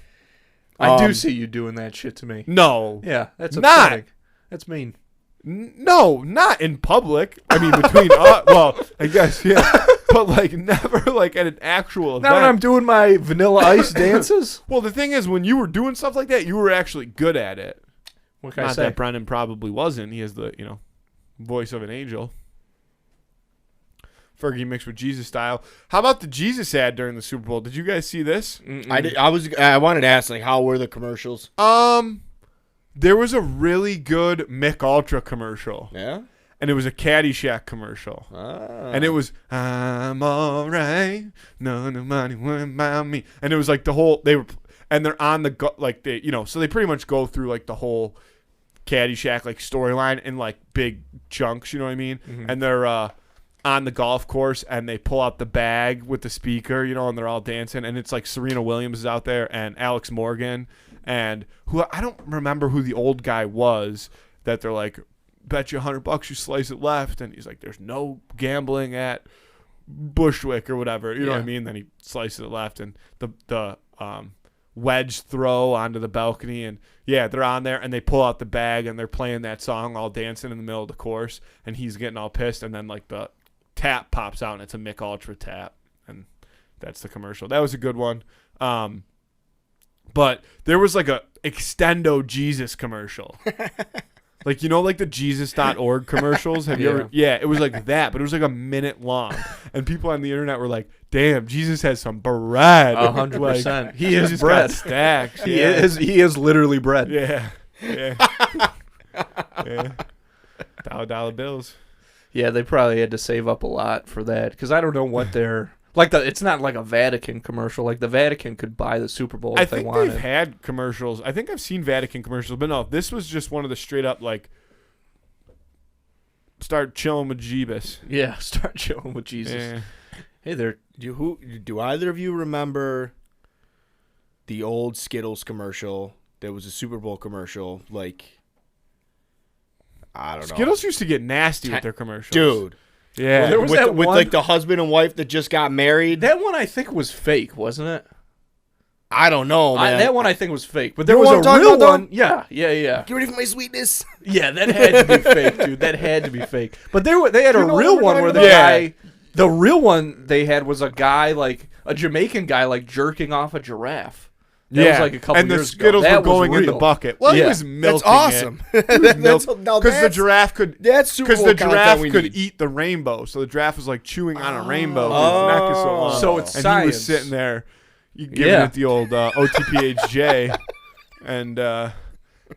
B: I do see you doing that shit to me.
A: No.
B: Yeah, that's
A: Not.
B: upsetting. That's mean.
A: No, not in public. I mean, between us. Well, I guess, yeah. But, like, never, like, at an actual event.
B: Now when I'm doing my Vanilla Ice dances,
A: Well, the thing is, when you were doing stuff like that, you were actually good at it.
B: what can I
A: Not
B: say?
A: that Brennan probably wasn't. He has the, voice of an angel. Fergie mixed with Jesus style. How about the Jesus ad during the Super Bowl? Did you guys see this?
C: I wanted to ask, like, how were the commercials?
A: There was a really good Mick Ultra commercial.
C: Yeah.
A: And it was a Caddyshack commercial.
C: Ah.
A: And it was, I'm all right. None of money went about me. And it was like the whole, and they're on the, so they pretty much go through like the whole Caddyshack like storyline in like big chunks, you know what I mean?
B: Mm-hmm.
A: And they're on the golf course and they pull out the bag with the speaker, and they're all dancing. And it's like Serena Williams is out there and Alex Morgan and who I don't remember who the old guy was that they're like, bet you $100 you slice it left. And he's like, there's no gambling at Bushwick or whatever. You know what I mean? Then he slices it left and the wedge throw onto the balcony. And, yeah, they're on there and they pull out the bag and they're playing that song all dancing in the middle of the course. And he's getting all pissed. And then, like, the tap pops out and it's a Mick Ultra tap. And that's the commercial. That was a good one. But there was, like, a Extendo Jesus commercial. Like, like the Jesus.org commercials? Have you ever? Yeah, it was like that, but it was like a minute long. And people on the internet were like, damn, Jesus has some bread.
B: 100%. He is
A: just
B: bread.
A: got stacks.
B: He is literally bread.
A: Yeah. Yeah. Yeah. Dollar bills.
B: Yeah, they probably had to save up a lot for that because I don't know what they're like. It's not like a Vatican commercial. Like the Vatican could buy the Super Bowl if they wanted.
A: I think they've had commercials. I think I've seen Vatican commercials, but no, this was just one of the straight up like start chilling with Jeebus.
B: Yeah, start chilling with Jesus.
A: Yeah.
B: Hey there.
C: Do either of you remember the old Skittles commercial? There was a Super Bowl commercial, like, I don't know.
A: Skittles used to get nasty with their commercials.
C: Dude.
A: Yeah.
B: Well, there was
C: with,
B: that
C: with
B: one-
C: like the husband and wife that just got married.
B: That one I think was fake, wasn't it?
C: I don't know, man.
B: That one I think was fake, but there
C: You
B: was
C: know what I'm
B: a real
C: talking about,
B: one. Yeah.
C: Get ready for my sweetness.
B: Yeah, that had to be fake, dude. That had to be fake. But they had a
C: You know
B: real
C: what
B: one
C: we're
B: where the
C: talking
B: guy, the real one they had was a guy like a Jamaican guy like jerking off a giraffe. That was like a couple
A: and the
B: years
A: Skittles
B: ago.
A: were
B: That was
A: going in the
B: real.
A: bucket. Well, he
B: Yeah.
A: was milking
C: That's awesome.
A: Because the
C: That's
A: giraffe could.
C: That's Super
A: Because
C: Bowl
A: the
C: content
A: giraffe
C: we
A: could
C: need.
A: eat the rainbow, so the giraffe was like chewing on a rainbow. 'Cause his neck is so long.
B: So it's
A: and
B: science.
A: he was sitting there, giving
B: Yeah.
A: it the old OTPHJ, and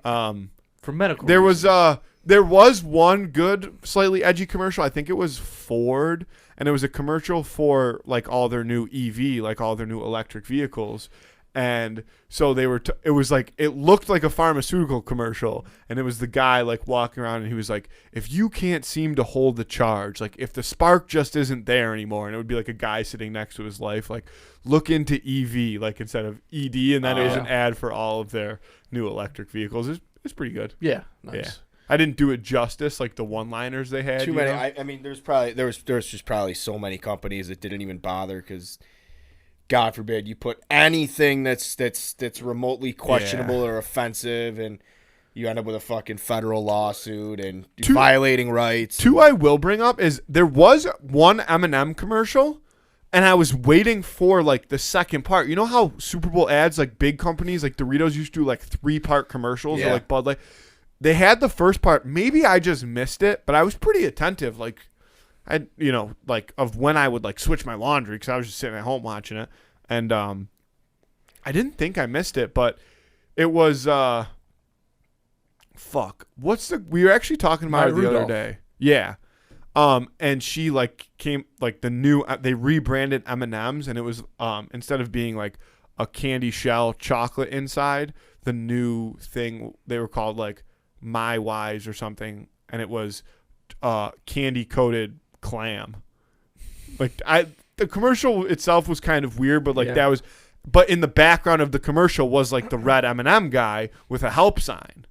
B: For medical.
A: there
B: reasons.
A: was one good, slightly edgy commercial. I think it was Ford, and it was a commercial for like all their new EV, like all their new electric vehicles. And so they were. It was like it looked like a pharmaceutical commercial, and it was the guy like walking around, and he was like, "If you can't seem to hold the charge, like if the spark just isn't there anymore," and it would be like a guy sitting next to his life, like look into EV, like instead of ED, and then it was an ad for all of their new electric vehicles. It's pretty good.
B: Yeah. Nice.
A: I didn't do it justice, like the one-liners they had.
C: Too many. I mean, there was just probably so many companies that didn't even bother because, God forbid, you put anything that's remotely questionable or offensive, and you end up with a fucking federal lawsuit and violating rights.
A: Two I will bring up is there was one M&M commercial. And I was waiting for, like, the second part. You know how Super Bowl ads, like, big companies, like Doritos used to do, like, 3-part commercials or, like, Bud Light. They had the first part. Maybe I just missed it, but I was pretty attentive, like, of when I would, like, switch my laundry because I was just sitting at home watching it. And I didn't think I missed it, but it was, we were actually talking about it the other day. Yeah. And she came the new they rebranded M&Ms, and it was instead of being like a candy shell chocolate inside, the new thing they were called like My Wise or something, and it was candy coated clam. The commercial itself was kind of weird, but that was, but in the background of the commercial was like the red M&M guy with a help sign.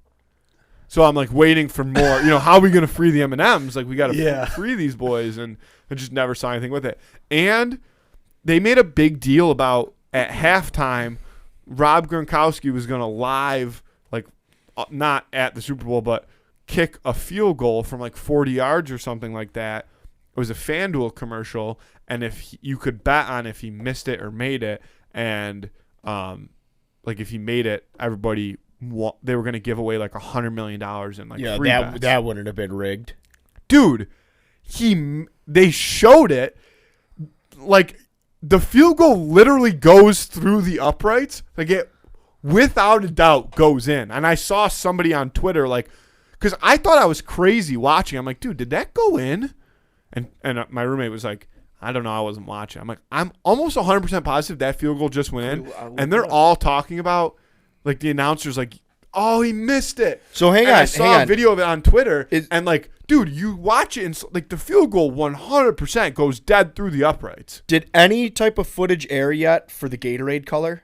A: So I'm like waiting for more. How are we gonna free the M&Ms? Like we gotta free these boys, and I just never saw anything with it. And they made a big deal about at halftime, Rob Gronkowski was gonna live not at the Super Bowl, but kick a field goal from like 40 yards or something like that. It was a FanDuel commercial, and you could bet on if he missed it or made it, and if he made it, everybody. They were going to give away like $100 million in free bets.
C: That wouldn't have been rigged,
A: dude. They showed it like the field goal literally goes through the uprights, like it without a doubt goes in. And I saw somebody on Twitter because I thought I was crazy watching. I'm like, dude, did that go in? And my roommate was like, I don't know, I wasn't watching. I'm like, I'm almost 100% positive that field goal just went in, and they're all talking about. Like the announcer's like, oh, he missed it.
C: So
A: I saw a video of it on Twitter, and dude, you watch it, and the field goal 100% goes dead through the uprights.
C: Did any type of footage air yet for the Gatorade color?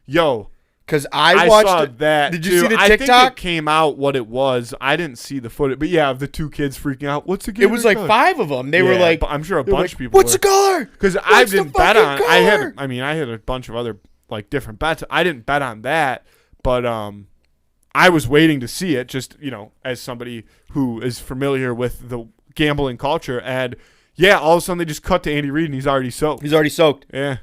A: Yo,
C: because I watched
A: saw
C: it.
A: That.
C: Did you see the TikTok?
A: I think it came out what it was. I didn't see the footage, but yeah, of the two kids freaking out. What's the Gatorade?
C: It was like
A: color?
C: 5 of them. They were like,
A: I'm sure a bunch of people.
C: What's the color?
A: Because I didn't bet on. Color? I had a bunch of other different bets. I didn't bet on that. But I was waiting to see it just, as somebody who is familiar with the gambling culture. And, all of a sudden they just cut to Andy Reid, and he's already soaked. Yeah.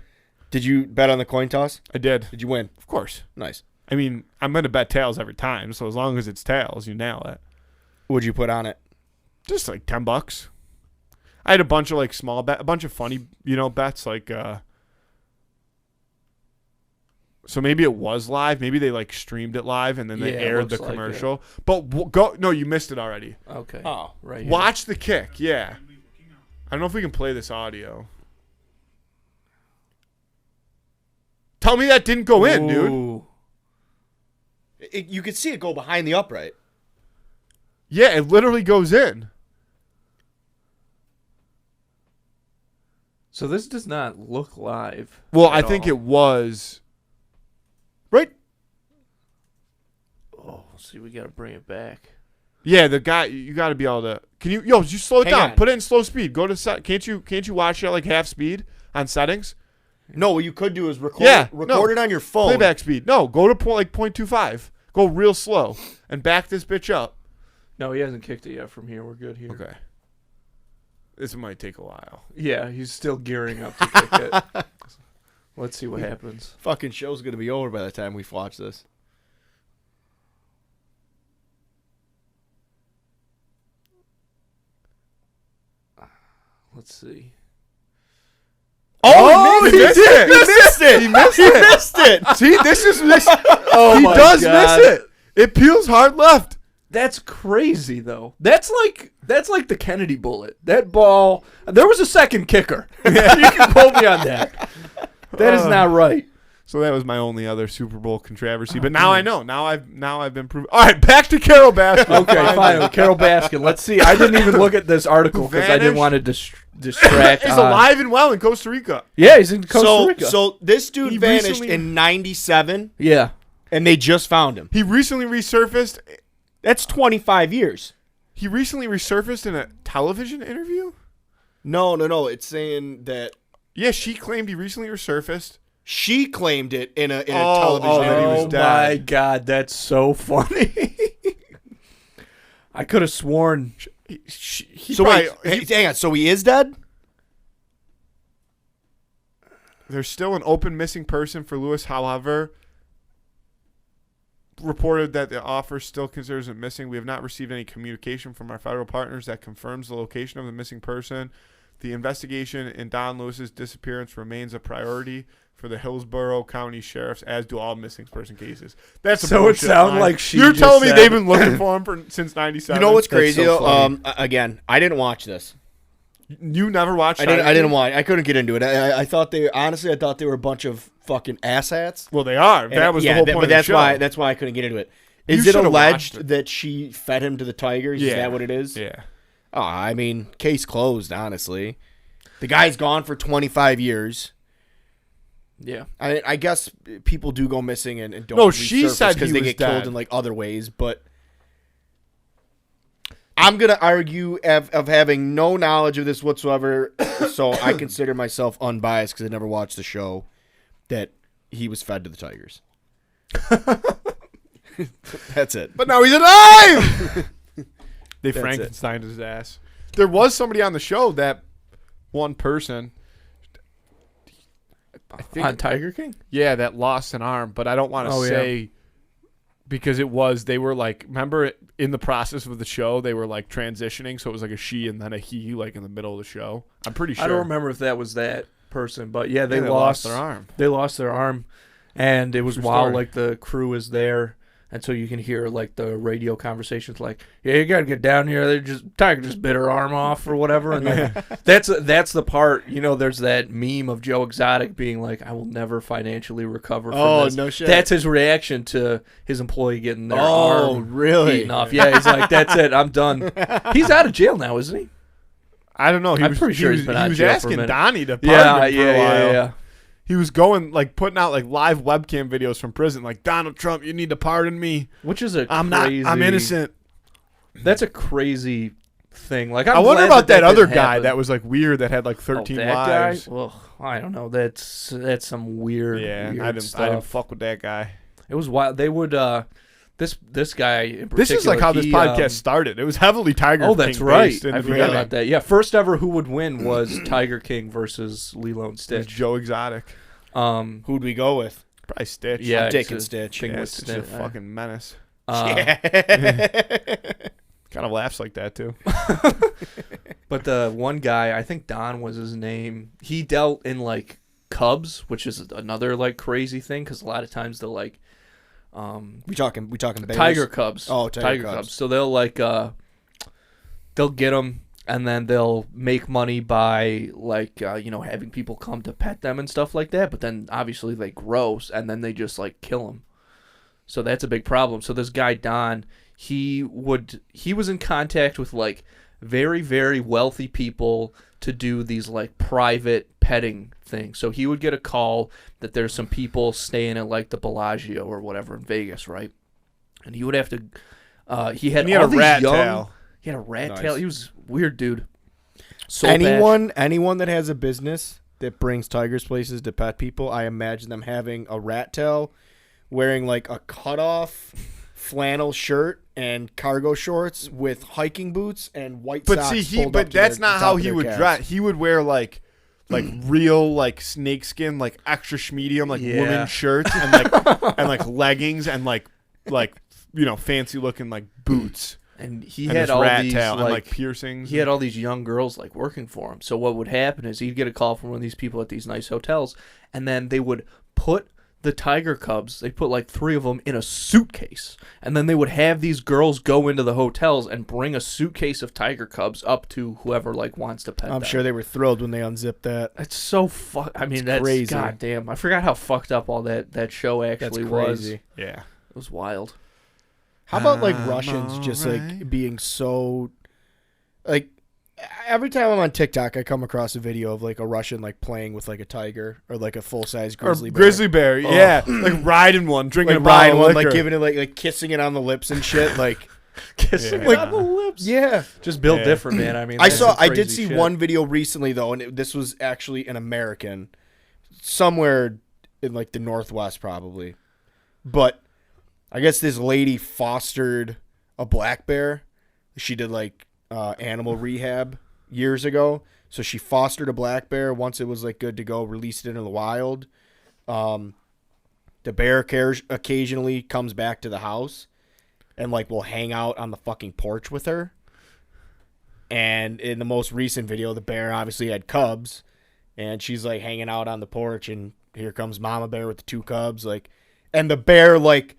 C: Did you bet on the coin toss?
A: I did.
C: Did you win?
A: Of course.
C: Nice.
A: I mean, I'm going to bet tails every time, so as long as it's tails, you nail it.
C: What'd you put on it?
A: Just $10. I had a bunch of small bet, a bunch of funny, bets so maybe it was live. Maybe they streamed it live and then they aired the commercial. But no, you missed it already.
B: Okay.
C: Oh,
B: right. Here.
A: Watch the kick. Yeah. I don't know if we can play this audio. Tell me that didn't go in, dude.
C: You could see it go behind the upright.
A: Yeah, it literally goes in.
B: So this does not look live.
A: Well, I think it was. Right?
B: Oh, see, we got to bring it back.
A: Yeah, the guy, you got to be able to. Can you, you slow it down.
C: On.
A: Put it in slow speed. Go to can't you watch it half speed on settings?
C: No, what you could do is record it on your phone.
A: Playback speed. No, go to 0.25. Go real slow and back this bitch up.
B: No, he hasn't kicked it yet from here. We're good here.
A: Okay. This might take a while.
B: Yeah, he's still gearing up to kick it. Let's see what happens.
C: Fucking show's going to be over by the time we watch this.
B: Let's see.
A: Oh, he missed it.
C: He missed it.
A: See, this is this.
B: Oh,
A: he
B: my
A: does
B: God.
A: miss it. It peels hard left.
B: That's crazy, though. That's like the Kennedy bullet. That ball. There was a second kicker. You can quote me on that. That is not right.
A: So that was my only other Super Bowl controversy. But now I know. Now I've been proven. All right, back to Carole Baskin.
B: Okay, fine. Carole Baskin. Let's see. I didn't even look at this article because I didn't want to distract.
A: He's alive and well in Costa Rica.
B: Yeah, he's in Costa Rica.
C: So this dude vanished in '97.
B: Yeah.
C: And they just found him.
A: He recently resurfaced
C: That's 25 years.
A: He recently resurfaced in a television interview?
C: No. It's saying that
A: Yeah, she claimed he recently resurfaced.
C: she claimed it in a television
A: that he
C: interview.
A: was
B: Oh
A: dead.
B: my God, that's so funny. I could have sworn.
A: He
C: So
A: probably-
C: wait, hang on. So he is dead?
A: There's still an open missing person for Lewis, however. Reported that the offer still considers it missing. We have not received any communication from our federal partners that confirms the location of the missing person. The investigation in Don Lewis's disappearance remains a priority for the Hillsborough County Sheriffs, as do all missing person cases. That's a
B: So it
A: bullshit
B: sounded
A: line.
B: like she
A: You're
B: just
A: telling me
B: said-
A: they've been looking for him since '97.
C: You know what's
B: That's
C: crazy
B: so
C: though?
B: funny.
C: Again, I didn't watch this.
A: You never watched?
C: I didn't watch. I couldn't get into it. I thought they honestly. I thought they were a bunch of fucking asshats.
A: Well, they are. That was the whole point
C: but
A: of
C: that's
A: the show.
C: why. That's why I couldn't get into it. Is
A: You
C: it
A: should've watched
C: alleged
A: it.
C: that she fed him to the tigers?
A: Yeah.
C: Is that what it is?
A: Yeah.
C: Oh, I mean, case closed. Honestly, the guy's gone for 25 years.
B: Yeah.
C: I guess people do go missing and don't.
A: No, she said
C: because
A: he
C: they
A: was
C: get
A: dead.
C: killed in like other ways. But I'm gonna argue of having no knowledge of this whatsoever. So I consider myself unbiased because I never watched the show. That he was fed to the tigers. That's it.
A: But now he's alive. They
C: That's
A: Frankensteined his ass. There was somebody on the show, that one person. I think,
B: On Tiger King?
A: yeah, that lost an arm, but I don't want to
B: Oh, yeah.
A: say because they were like, remember in the process of the show, they were like transitioning, so it was like a she and then a he, like in the middle of the show. I'm pretty sure.
B: I don't remember if that was that person, but yeah, they
A: They
B: lost
A: their arm.
B: They lost their arm, and it was
A: True
B: while
A: story.
B: like the crew is there, and so you can hear like the radio conversations, like, "Yeah, you gotta get down here. They Tiger just bit her arm off or whatever." And then that's the part. You know, there's that meme of Joe Exotic being like, "I will never financially recover from this."
C: no shit.
B: That's his reaction to his employee getting their
C: Oh,
B: arm
C: really?
B: eaten off. Yeah, he's like, "That's it. I'm done." He's out of jail now, isn't he?
A: I don't know.
B: I'm pretty sure he's been out
A: he
B: of
A: was
B: jail for a
A: asking
B: minute.
A: Donnie to pardon him for a while.
B: yeah.
A: He was going like putting out like live webcam videos from prison, like, Donald Trump, you need to pardon me.
B: Which is a
A: I'm
B: crazy,
A: not. I'm innocent.
B: That's a crazy thing. Like
A: I wonder
B: glad
A: about that other
B: didn't
A: guy
B: happen.
A: that was like weird that had like
B: Oh,
A: 13
B: that
A: wives.
B: guy? Well, I don't know. That's some weird.
A: Yeah,
B: weird
A: I didn't
B: stuff.
A: fuck with that guy.
B: It was wild. They would. This guy in particular.
A: This is like how this
B: he,
A: podcast started. It was heavily Tiger
B: Oh,
A: King
B: that's right.
A: based in
B: I
A: the
B: forgot
A: beginning.
B: about that. Yeah, first ever Who Would Win was Tiger King versus Lilo and
A: It was
B: Stitch.
A: Joe Exotic.
C: Who'd we go with?
A: Probably Stitch.
B: Yeah,
C: I'm
B: it's
C: taking
B: a
C: Stitch.
B: thing
A: Yeah,
B: with
A: Stitch is a
B: Stitch.
A: fucking menace.
C: Yeah.
A: Kind of laughs like that too.
B: But the one guy, I think Don was his name. He dealt in like Cubs, which is another like crazy thing because a lot of times they'll like
C: we talking Bears?
B: Tiger Cubs.
C: Oh, Tiger Cubs.
B: So they'll like they'll get them and then they'll make money by like having people come to pet them and stuff like that. But then obviously they grow and then they just like kill them. So that's a big problem. So this guy Don, he was in contact with like very, very wealthy people to do these like private petting things. So he would get a call that there's some people staying at like the Bellagio or whatever in Vegas, right? And he would have to he had
A: And he had
B: all
A: a
B: these
A: rat
B: young
A: tail.
B: He had a rat
C: Nice.
B: tail. He was a weird dude. So
C: anyone that has a business that brings tigers places to pet people, I imagine them having a rat tail, wearing like a cutoff flannel shirt and cargo shorts with hiking boots and white
A: But
C: socks.
A: see,
C: pulled up
A: but
C: to
A: that's
C: their-
A: not
C: top
A: how
C: of
A: he
C: their
A: would
C: calves.
A: dress. He would wear like real like snakeskin, like extra schmedium, like
B: Yeah.
A: women's shirts and like leggings and like fancy looking like boots.
B: And he
A: And
B: had
A: this
B: all
A: rat
B: these
A: tail
B: like,
A: and like piercings.
B: he had all these young girls like working for him. So what would happen is he'd get a call from one of these people at these nice hotels, and then they would put the tiger cubs. They put like 3 of them in a suitcase, and then they would have these girls go into the hotels and bring a suitcase of tiger cubs up to whoever like wants to pet
C: I'm
B: them.
C: sure they were thrilled when they unzipped that.
B: It's so I mean, that's
C: crazy.
B: goddamn. I forgot how fucked up all that show actually
C: That's
B: was.
C: crazy.
A: Yeah.
B: It was wild.
C: How about like
A: I'm
C: Russians just
A: alright.
C: like being so like every time I'm on TikTok I come across a video of like a Russian like playing with like a tiger or like a full-size grizzly
A: Or
C: bear.
A: grizzly bear, yeah, like riding one, drinking
C: Like
A: a bottle
C: riding
A: of
C: one,
A: liquor.
C: like giving it like kissing it on the lips and shit. Like
B: Kissing
A: Yeah.
B: on the lips.
C: Yeah.
B: Just built
A: Yeah.
B: different, man. I mean,
C: I
B: that's some
C: did
B: crazy
C: see
B: shit.
C: one video recently though, and this was actually an American, somewhere in like the Northwest probably, but I guess this lady fostered a black bear. She did like animal rehab years ago, so she fostered a black bear. Once it was like good to go, released it into the wild. The bear occasionally comes back to the house and like will hang out on the fucking porch with her. And in the most recent video, the bear obviously had cubs, and she's like hanging out on the porch, and here comes Mama Bear with the 2 cubs, like, and the bear like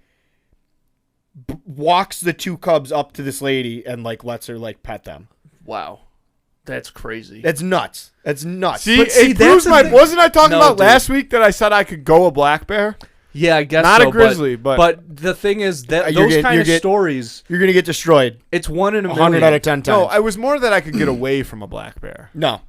C: walks the 2 cubs up to this lady and like lets her like pet them.
B: Wow. That's crazy.
C: That's nuts. That's nuts.
A: See,
B: But see,
A: it proves
B: that's the
A: my.
B: thing.
A: Wasn't I talking
B: No,
A: about
B: dude.
A: last week that I said I could go a black bear?
B: Yeah, I guess
A: Not
B: so,
A: a grizzly, but
B: the thing is that
C: You're
B: those
C: getting-
B: kind
C: you're
B: of
C: get-
B: stories,
C: You're gonna get destroyed.
B: it's 1 in a
C: 100
B: million.
C: out of 10 times.
A: no, I was more that I could get away from a black bear.
C: No.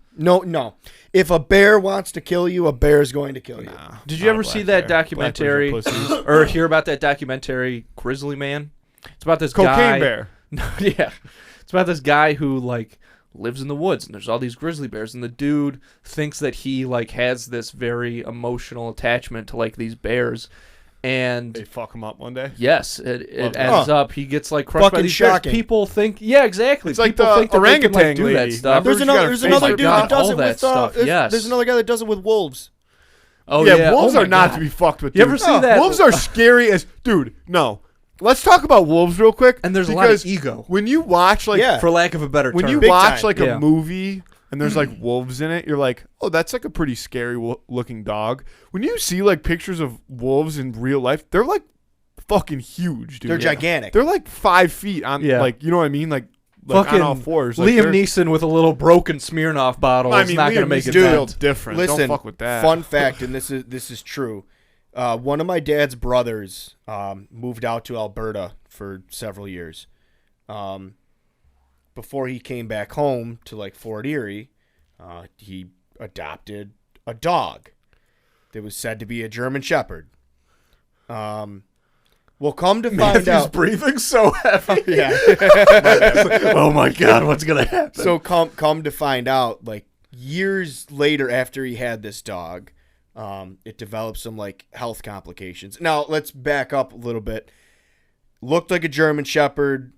C: If a bear wants to kill you, a bear is going to kill you.
A: Nah,
B: Did you
A: not a
B: ever
A: black
B: see that
A: bear.
B: documentary
A: Black bears are pussies.
B: or hear about that documentary, Grizzly Man? It's about this
A: Cocaine
B: guy.
A: bear.
B: No, yeah. It's about this guy who like lives in the woods and there's all these grizzly bears, and the dude thinks that he like has this very emotional attachment to like these bears, and
A: They fuck him up one day.
B: yes, it
A: Love that.
B: ends up he gets like crushed by
C: Fucking
B: these
C: shocking.
B: bears. People think, yeah, exactly.
A: It's like
B: People
A: the
B: think that they can, like,
A: orangutan
B: do that
A: lady.
B: stuff.
C: There's
A: She got
C: another.
A: her
C: There's
A: face
C: another
A: ripped
C: dude
A: out.
C: that does
B: All
C: it
B: that
C: with.
B: stuff, yes.
C: There's another guy that does it with wolves.
B: Oh
A: yeah, wolves
B: oh
A: are
B: my
A: not
B: God.
A: to be fucked with.
B: You ever
A: dude.
B: see that?
A: Wolves are scary as dude. No, let's talk about wolves real quick.
B: And there's a lot of
A: because
B: ego,
A: when you watch like
C: Yeah.
B: for lack of a better
A: when
B: term.
A: you
C: Big
A: watch
C: time.
A: like
B: Yeah.
A: a movie and there's like wolves in it, you're like, oh, that's like a pretty scary looking dog. When you see like pictures of wolves in real life, they're like fucking huge, dude.
C: They're gigantic.
A: They're like 5 feet on,
B: Yeah.
A: like, you know what I mean, like
B: Fucking
A: on all fours. Like,
B: Liam
A: they're-
B: Neeson with a little broken Smirnoff bottle
A: I
B: is
A: mean,
B: not going to
A: Liam
B: make it
A: Neeson's
B: bad.
A: built different.
C: Listen,
A: Don't fuck with that.
C: fun fact, and this is true. One of my dad's brothers moved out to Alberta for several years. Before he came back home to like Fort Erie, he adopted a dog that was said to be a German Shepherd. Well, come to find
B: Matthew's
C: out.
B: breathing so heavy.
C: Yeah.
B: Oh my God, what's going to happen?
C: So come to find out, like years later after he had this dog, it developed some like health complications. Now let's back up a little bit. Looked like a German Shepherd.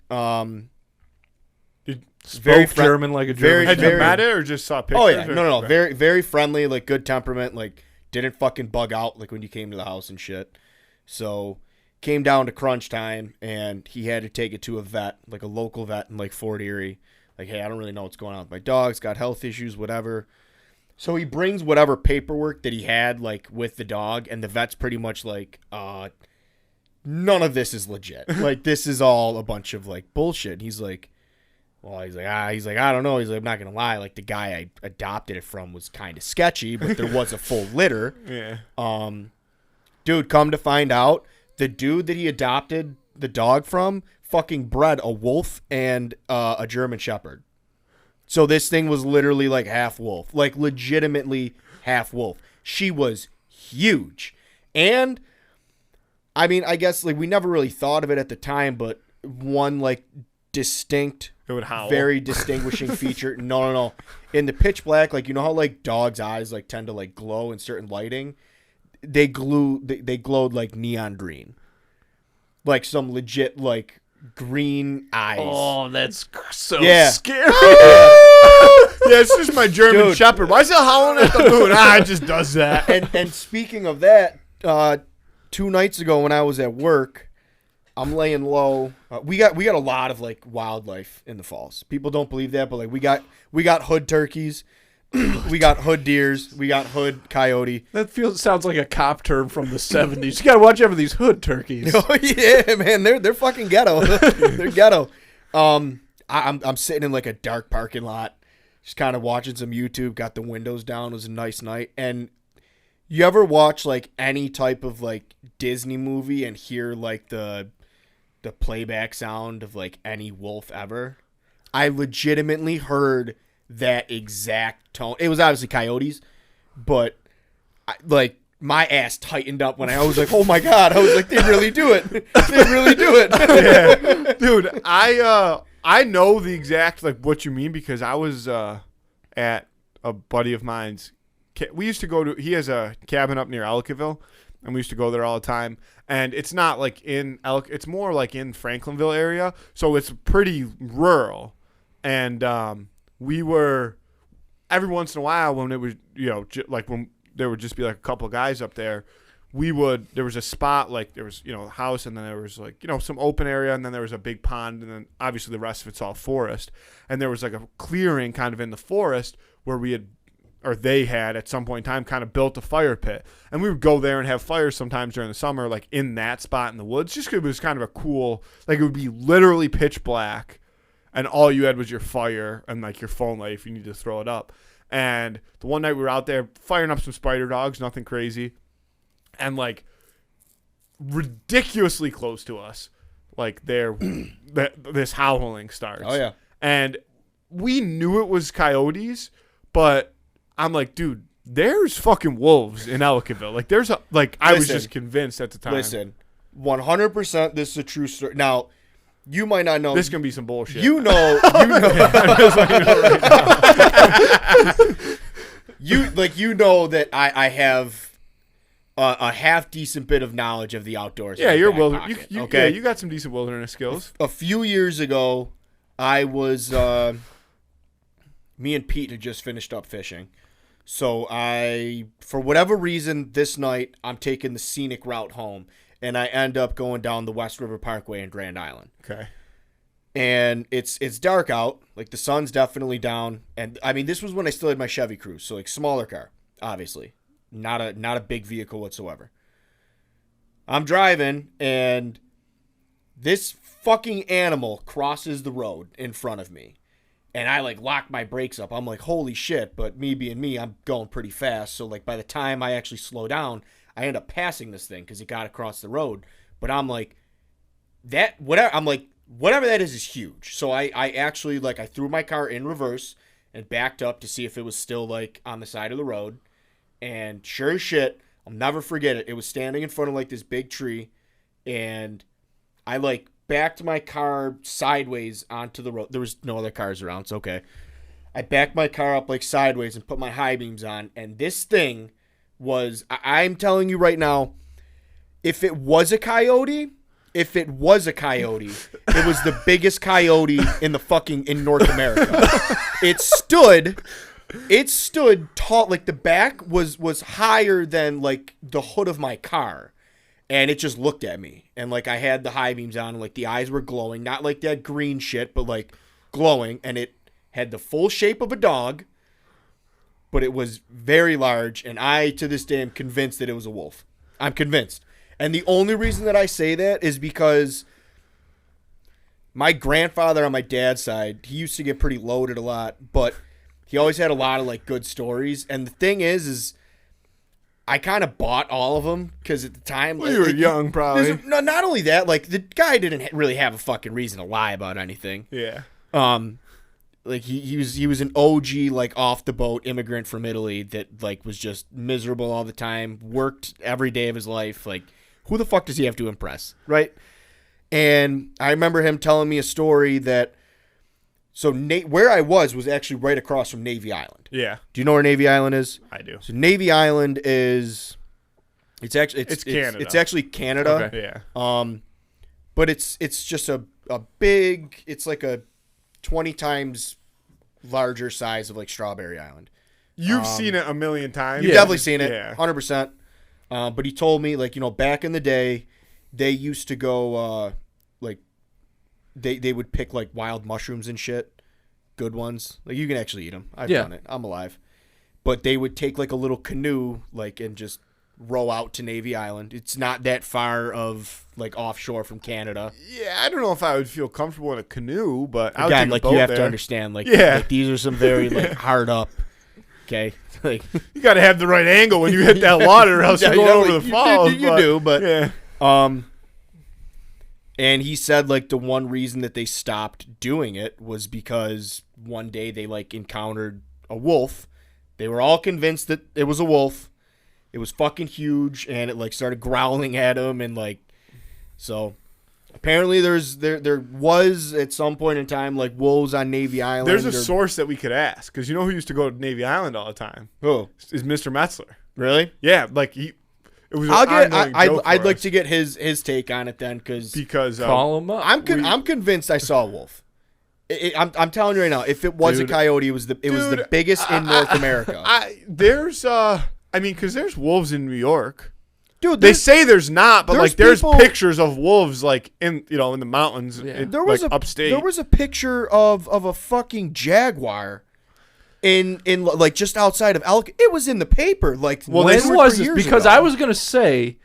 B: Spoke
C: friend-
B: German like a
C: very-
B: German.
A: Had you
C: very-
A: met it or just saw pictures?
C: Oh yeah,
A: or-
C: no, very very friendly, like good temperament, like didn't fucking bug out like when you came to the house and shit. So came down to crunch time and he had to take it to a vet, like a local vet in like Fort Erie. Like, hey, I don't really know what's going on with my dog. It's got health issues, whatever. So he brings whatever paperwork that he had like with the dog, and the vet's pretty much like, none of this is legit. Like, this is all a bunch of like bullshit. And he's like, I don't know. He's like, I'm not gonna lie. Like, the guy I adopted it from was kind of sketchy, but there was a full litter.
A: Yeah.
C: Dude, come to find out, the dude that he adopted the dog from fucking bred a wolf and a German Shepherd. So this thing was literally like half wolf, like legitimately half wolf. She was huge. And I mean, I guess like we never really thought of it at the time, but one like distinct,
A: It would howl.
C: very distinguishing feature. No. In the pitch black, like, you know how like dogs' eyes like tend to like glow in certain lighting? They glowed like neon green. Like some legit like green eyes.
B: Oh, that's so
C: Yeah.
B: scary.
A: Yeah, it's just my German
C: Dude.
A: Shepherd. Why is it howling at the moon? It just does that.
C: And speaking of that, 2 nights ago when I was at work, I'm laying low. We got a lot of like wildlife in the falls. People don't believe that, but like we got hood turkeys, we got hood deers, we got hood coyote.
B: That sounds like a cop term from the 70s. You got to watch out for these hood turkeys.
C: Oh yeah, man, they're fucking ghetto. They're ghetto. I'm sitting in like a dark parking lot, just kind of watching some YouTube. Got the windows down. It was a nice night. And you ever watch like any type of like Disney movie and hear like the playback sound of like any wolf ever? I legitimately heard that exact tone. It was obviously coyotes, but like my ass tightened up when I was like, oh my God. I was like, they really do it. They really do it.
A: Yeah. Dude, I know the exact, like, what you mean because I was at a buddy of mine's. We used to go to, he has a cabin up near Ellicottville, and we used to go there all the time. And it's not like in it's more like in Franklinville area, so it's pretty rural. And we were, every once in a while when it was, like when there would just be like a couple of guys up there, there was a spot, like there was, a house, and then there was like, some open area, and then there was a big pond, and then obviously the rest of it's all forest. And there was like a clearing kind of in the forest where they had at some point in time kind of built a fire pit. And we would go there and have fires sometimes during the summer, like in that spot in the woods, just 'cause it was kind of a cool, like it would be literally pitch black and all you had was your fire and like your phone light if you need to throw it up. And the one night we were out there firing up some spider dogs, nothing crazy. And like ridiculously close to us, like this howling starts.
C: Oh yeah.
A: And we knew it was coyotes, but I'm like, dude, there's fucking wolves in Ellicottville. Like I was just convinced at the time.
C: Listen, 100% this is a true story. Now, you might not know.
A: This can be some bullshit.
C: You know. You know that I have a half decent bit of knowledge of the outdoors.
A: Yeah, you're
C: wilderness.
A: okay. Yeah, you got some decent wilderness skills.
C: A few years ago, I was me and Pete had just finished up fishing. So for whatever reason, this night, I'm taking the scenic route home, and I end up going down the West River Parkway in Grand Island.
A: Okay.
C: And it's dark out, like the sun's definitely down, and I mean this was when I still had my Chevy Cruze, so like smaller car, obviously, not a big vehicle whatsoever. I'm driving, and this fucking animal crosses the road in front of me. And I, like, lock my brakes up. I'm like, holy shit. But me being me, I'm going pretty fast. So, like, by the time I actually slow down, I end up passing this thing because it got across the road. But I'm like, whatever that is huge. So I actually, like, I threw my car in reverse and backed up to see if it was still, like, on the side of the road. And sure as shit, I'll never forget it. It was standing in front of, like, this big tree. And I, like, backed my car sideways onto the road. There was no other cars around. It's okay. I backed my car up like sideways and put my high beams on. And this thing was, I'm telling you right now, if it was a coyote, it was the biggest coyote in North America. It stood tall. Like the back was higher than like the hood of my car. And it just looked at me. And, like, I had the high beams on. And, like, the eyes were glowing. Not like that green shit, but, like, glowing. And it had the full shape of a dog. But it was very large. And I, to this day, am convinced that it was a wolf. I'm convinced. And the only reason that I say that is because my grandfather on my dad's side, he used to get pretty loaded a lot. But he always had a lot of, like, good stories. And the thing is I kind of bought all of them because at the time,
A: well, you were young, probably.
C: Not only that, like the guy didn't really have a fucking reason to lie about anything.
A: Yeah.
C: Like he was an OG, like off the boat immigrant from Italy that like was just miserable all the time, worked every day of his life. Like, who the fuck does he have to impress, right? And I remember him telling me a story that. So where I was actually right across from Navy Island.
A: Yeah.
C: Do you know where Navy Island is?
A: I do.
C: So Navy Island is, it's Canada. It's actually Canada.
A: Okay. Yeah.
C: But it's just a big. It's like a 20 times larger size of like Strawberry Island.
A: You've seen it a million times.
C: You've definitely seen it.
A: Yeah.
C: 100%. But he told me like back in the day, they used to go like. They would pick like wild mushrooms and shit, good ones. Like you can actually eat them. I've done it. I'm alive. But they would take like a little canoe, like and just row out to Navy Island. It's not that far of like offshore from Canada.
A: Yeah, I don't know if I would feel comfortable in a canoe, but
C: again, like you have to understand, like, like these are some very like hard up. Okay, like
A: you got to have the right angle when you hit that water, or else you're going over the falls.
C: You do, but
A: yeah.
C: And he said, like, the one reason that they stopped doing it was because one day they, like, encountered a wolf. They were all convinced that it was a wolf. It was fucking huge, and it like started growling at him, and like, so apparently there was at some point in time like wolves on Navy Island.
A: There's a source that we could ask, because you know who used to go to Navy Island all the time?
C: Who?
A: Is Mr. Metzler.
C: Really?
A: Yeah, like it was.
C: I'd like to get his take on it then, because
B: call him up.
C: I'm convinced I saw a wolf. I'm telling you right now, if it was a coyote, it was the biggest in North America.
A: Because there's wolves in New York.
C: Dude,
A: they say there's not, but like there's
C: people,
A: pictures of wolves like in the mountains.
B: Yeah.
A: There was upstate.
C: There was a picture of a fucking jaguar in like just outside of Elk. It was in the paper. Like,
B: when was this? Because I was gonna say,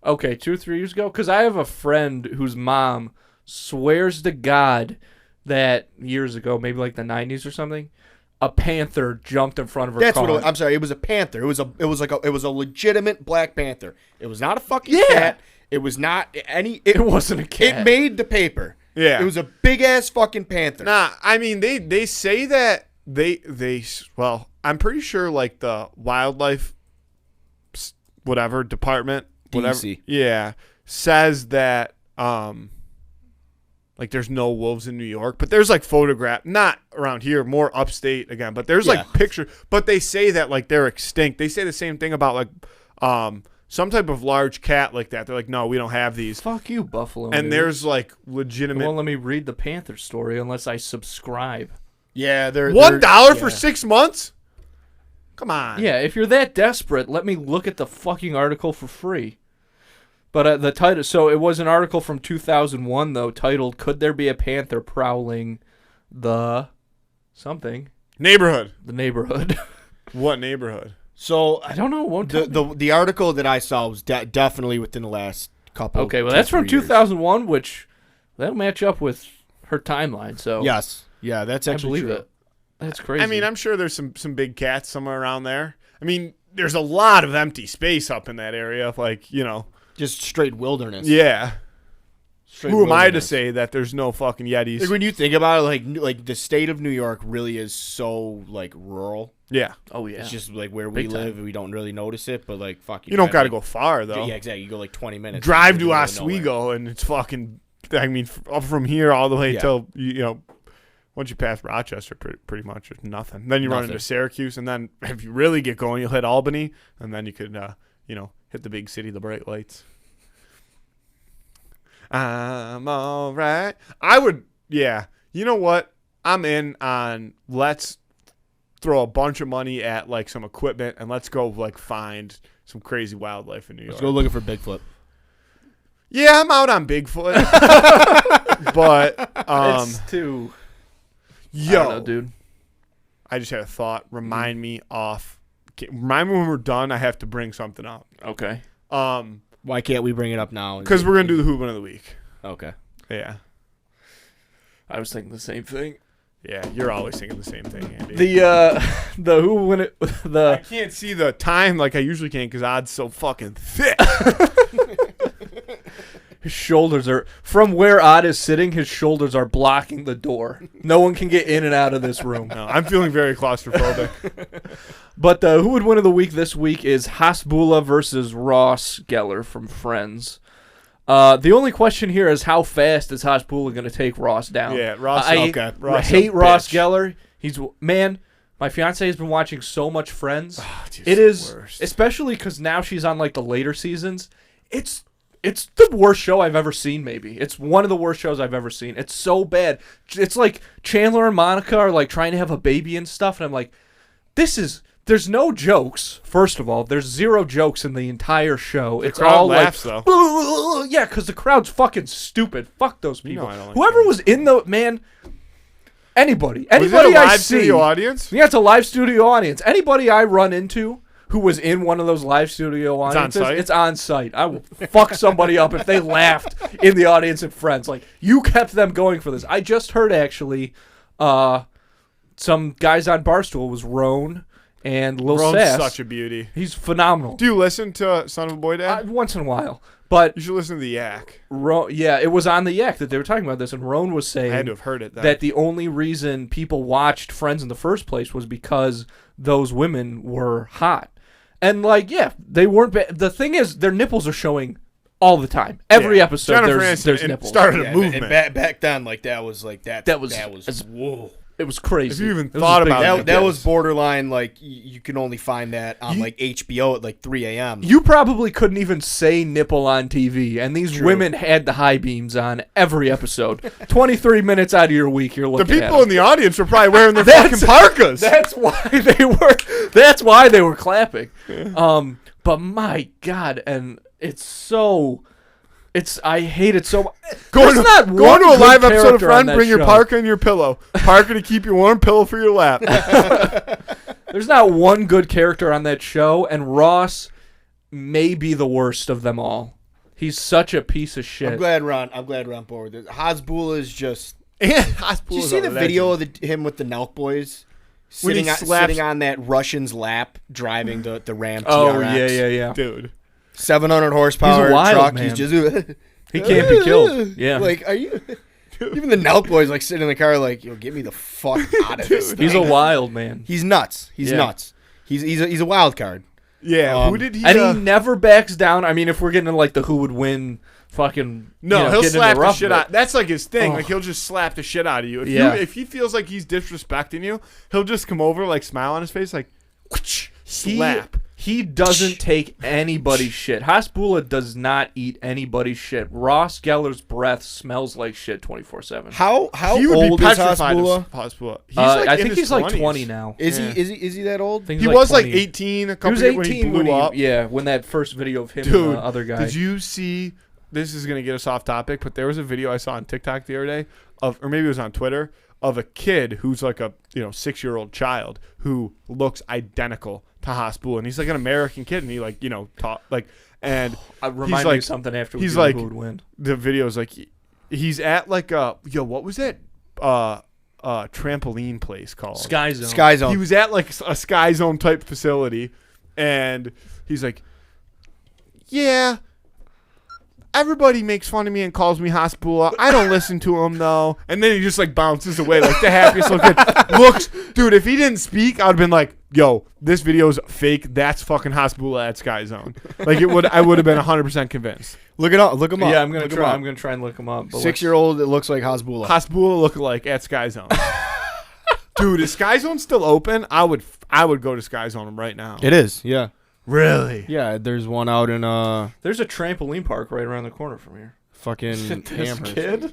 B: okay, 2-3 years ago, because I have a friend whose mom swears to God that years ago, maybe like the 90s or something, a panther jumped in front of her car.
C: I'm sorry. It was a panther. It was a legitimate black panther. It was not a fucking cat. It was not any.
B: It wasn't a cat.
C: It made the paper.
A: Yeah.
C: It was a big ass fucking panther.
A: Nah, I mean they say that well, I'm pretty sure like the wildlife whatever department, whatever,
C: DC.
A: yeah, says that like there's no wolves in New York, but there's like photograph, not around here, more upstate again, but there's like pictures, but they say that like they're extinct. They say the same thing about like some type of large cat like that. They're like, no, we don't have these.
B: Fuck you, Buffalo.
A: And
B: News.
A: there's like legitimate.
B: Well, let me read the Panther story unless I subscribe.
C: Yeah, they're
A: $1 for 6 months. Come on.
B: Yeah, if you're that desperate, let me look at the fucking article for free. But the title, so it was an article from 2001 though, titled "Could There Be a Panther Prowling the something
A: neighborhood?"
B: The neighborhood.
A: What neighborhood?
C: So
B: I don't know.
C: The article that I saw was definitely within the last couple.
B: Okay, well that's from 2001, which that'll match up with her timeline. So
C: yes, yeah, that's actually true.
B: It. That's crazy.
A: I mean, I'm sure there's some big cats somewhere around there. I mean, there's a lot of empty space up in that area, like
C: just straight wilderness.
A: Yeah.
C: Straight
A: Who am I to
C: wilderness.
A: say that there's no fucking Yetis?
C: Like when you think about it, like the state of New York really is so like rural.
A: Yeah.
B: Oh yeah.
C: It's just like where
B: Big
C: we live,
B: time.
C: we don't really notice it. But like, fuck,
A: You don't got to go far though.
C: Yeah, exactly. You go like 20 minutes.
A: Drive to
C: You're
A: Oswego, and it's fucking. I mean, up from here all the way till once you pass Rochester, pretty much it's nothing. Then you run into Syracuse, and then if you really get going, you'll hit Albany, and then you could hit the big city, the bright lights. I'm all right. I would, yeah. You know what? I'm in on let's throw a bunch of money at like some equipment and let's go like find some crazy wildlife in New York.
C: Let's go looking for Bigfoot.
A: Yeah, I'm out on Bigfoot. But
B: it's too.
A: Yo,
B: I don't know, dude.
A: I just had a thought. Remind me when we're done. I have to bring something up.
B: Okay.
C: Why can't we bring it up now?
A: Because we're gonna do the Hoopin' of the Week.
C: Okay.
A: Yeah.
B: I was thinking the same thing.
A: Yeah, you're always thinking the same thing, Andy.
B: The who when it
A: I can't see the time like I usually can because Odd's so fucking thick.
B: His shoulders are from where Odd is sitting. His shoulders are blocking the door. No one can get in and out of this room.
A: No, I'm feeling very claustrophobic.
B: But who would win of the week this week is Hasbulla versus Ross Geller from Friends. The only question here is how fast is Hasbulla going to take Ross down?
A: Yeah, Ross.
B: I
A: Ross
B: hate Ross Geller. My fiance has been watching so much Friends.
A: Oh,
B: it is,
A: worst.
B: especially because now she's on like the later seasons. It's the worst show I've ever seen, maybe. It's one of the worst shows I've ever seen. It's so bad. It's like Chandler and Monica are like trying to have a baby and stuff, and I'm like, there's no jokes, first of all. There's zero jokes in the entire show. It's
A: crowd
B: all
A: laughs,
B: like,
A: though.
B: Yeah, because the crowd's fucking stupid. Fuck those people.
A: I don't like
B: Whoever
A: them.
B: was in anybody
A: Was it a
B: I
A: live
B: see.
A: studio audience?
B: Yeah, it's a live studio audience. Anybody I run into who was in one of those live studio audiences, it's on site. I will fuck somebody up if they laughed in the audience at Friends. Like, you kept them going for this. I just heard, actually, some guys on Barstool was Roan and Lil
A: Ron's
B: Sass.
A: such a beauty.
B: He's phenomenal.
A: Do you listen to Son of a Boy Dad?
B: Once in a while. But
A: You should listen to the Yak.
B: yeah, it was on the Yak that they were talking about this, and Roan was saying
A: I had to have heard it then.
B: that the only reason people watched Friends in the first place was because those women were hot. And like, yeah, they weren't. The thing is, their nipples are showing all the time. Every episode,
A: Jennifer
B: there's
A: Aniston
B: nipples.
A: started a movement.
C: And back then, like that was
B: whoa. It was crazy.
A: If you even
B: It was
A: thought
B: a big
A: about
B: deal.
A: it,
C: that was borderline. Like you can only find that on like HBO at like 3 a.m.
B: You probably couldn't even say nipple on TV, and these women had the high beams on every episode. 23 minutes out of your week, you're
A: the
B: looking at
A: people
B: them.
A: in the audience were probably wearing their fucking parkas.
B: That's why they were clapping. But my God, and I hate it so much.
A: Going to a live episode of Friend, bring your
B: show.
A: parka and your pillow. Parka to keep you warm, pillow for your lap.
B: There's not one good character on that show, and Ross may be the worst of them all. He's such a piece of shit.
C: I'm glad we're on board with this. Hasbulla is just.
A: Yeah,
C: Did you see the video of him with the Nelk boys sitting on that Russian's lap driving the Ram TRX?
B: Oh yeah,
A: dude.
C: 700 horsepower
B: He's a wild
C: truck.
B: man.
C: He's just
B: he can't be killed. Yeah,
C: Like, are you? Even the Nelk boys like sitting in the car, like, yo, get me the fuck out of this.
B: he's a wild man.
C: He's nuts. He's nuts. He's a wild card.
A: Yeah, who did he?
B: And he never backs down. I mean, if we're getting into like the who would win, fucking
A: he'll
B: get
A: slap
B: into
A: the
B: rough
A: shit
B: bit.
A: out. That's like his thing.
B: Oh.
A: Like he'll just slap the shit out of you. If he feels like he's disrespecting you, he'll just come over, like smile on his face, like slap.
B: He doesn't take anybody's shit. Hasbulla does not eat anybody's shit. Ross Geller's breath smells like shit 24/7.
C: How
A: He would be
C: old is
A: petrified
C: Hasbulla?
A: of Hasbulla. He's
B: I
A: in
B: think
A: his
B: he's like
A: 20s.
B: 20 now.
C: Is he that old?
B: I think
A: He
B: he's
A: was like
B: 20.
A: 18 a
B: He
A: couple
B: was
A: years when
B: 18
A: he blew up.
B: when that first video of him
A: Dude,
B: and the other guy.
A: did you see? This is gonna get us off topic, but there was a video I saw on TikTok the other day or maybe it was on Twitter, of a kid who's like a 6-year-old child who looks identical to Hasbulla, and he's like an American kid, and he taught and
B: Remind
A: he's
B: me
A: like
B: of something after we
A: he's
B: do
A: like
B: who would win.
A: the video's like he's at like what was that trampoline place called
B: Sky Zone.
C: Sky Zone.
A: He was at like a Sky Zone type facility, and he's like, yeah, everybody makes fun of me and calls me Hasbulla. I don't listen to him though. And then he just like bounces away like the happiest little kid. Dude, if he didn't speak, I'd have been like, yo, this video's fake. That's fucking Hasbulla at Sky Zone. Like I would have been 100% convinced.
C: Look him up.
B: Yeah, I'm gonna
C: Look him
B: try.
C: up.
B: I'm gonna try and look him up. But
C: 6-year-old that looks like Hasbulla.
A: Hasbulla lookalike at Sky Zone. Dude, is Sky Zone still open? I would go to Sky Zone right now.
C: It is. Yeah.
A: Really?
C: Yeah. There's one out in
B: there's a trampoline park right around the corner from here.
C: fucking
B: This
C: Amherst.
B: kid?
A: Is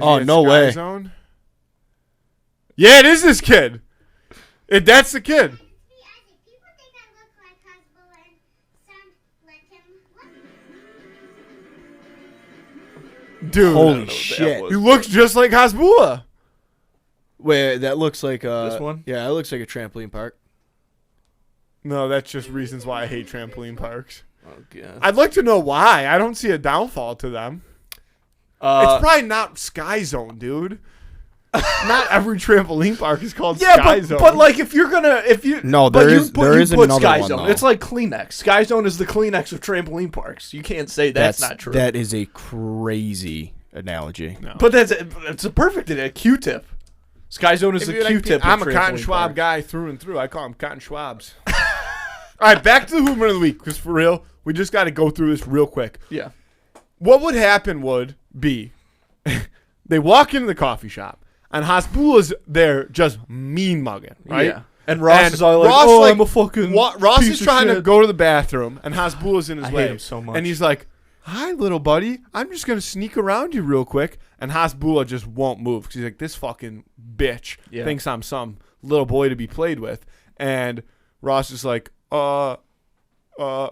C: Oh,
A: he at
C: no
A: Sky
C: way.
A: Zone? Yeah, it is this kid. That's the kid.
D: People think I look like Hasbulla and sound like him.
A: Dude,
C: Holy shit.
A: he looks just like Hasbulla.
C: Wait, that looks like
B: This one?
C: Yeah, it looks like a trampoline park.
A: No, that's just reasons why I hate trampoline parks.
B: Oh god.
A: I'd like to know why. I don't see a downfall to them. It's probably not Sky Zone, dude. Not every trampoline park is called Sky Zone.
B: but like if you
C: No,
B: but
C: there
B: you
C: is-
B: put,
C: there
B: you
C: is
B: put
C: another
B: Sky
C: one,
B: Zone.
C: though.
B: It's like Kleenex. Sky Zone is the Kleenex of trampoline parks. You can't say that's not true.
C: That is a crazy analogy.
A: No.
B: But it's a perfect Q-tip. Sky Zone is
A: If
B: the
A: you like
B: Q-tip.
A: I'm
B: of
A: a Cotton
B: trampoline
A: Schwab
B: parks.
A: guy through and through. I call him Cotton Schwabs. All right, back to the Hoover of the Week, because for real, we just got to go through this real quick.
B: Yeah.
A: What would happen would be they walk into the coffee shop, and Hasbulla's there just mean mugging, right?
B: Yeah. And Ross is all like,
A: Ross,
B: "Oh,
A: like,
B: I'm a fucking
A: Ross
B: piece
A: is
B: of
A: trying to
B: shit."
A: go to the bathroom, and Hasbulla's in his
B: I
A: way.
B: hate him so much.
A: And he's like, hi, little buddy. I'm just going to sneak around you real quick. And Hasbulla just won't move, because he's like, this fucking bitch
B: Yeah.
A: thinks I'm some little boy to be played with. And Ross is like,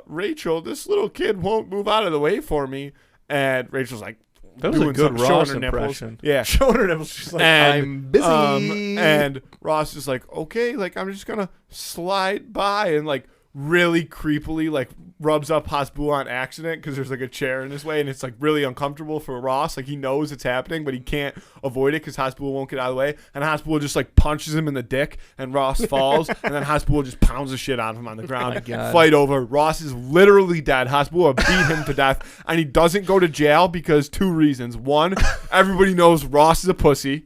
A: Rachel, this little kid won't move out of the way for me. And Rachel's like,
B: That was a
A: doing
B: good
A: something, showing
B: Ross
A: her nipples.
B: impression.
A: Yeah.
B: Showing her nipples. She's like, I'm busy.
A: And Ross is like, okay, like I'm just gonna slide by, and like really creepily like rubs up Hasbulla on accident, because there's like a chair in his way, and it's like really uncomfortable for Ross. Like he knows it's happening, but he can't avoid it because Hasbulla won't get out of the way. And Hasbulla just like punches him in the dick, and Ross falls, and then Hasbulla just pounds the shit out of him on the ground.
B: God.
A: Fight over. Ross is literally dead. Hasbulla beat him to death, and he doesn't go to jail because 2 reasons. 1, everybody knows Ross is a pussy.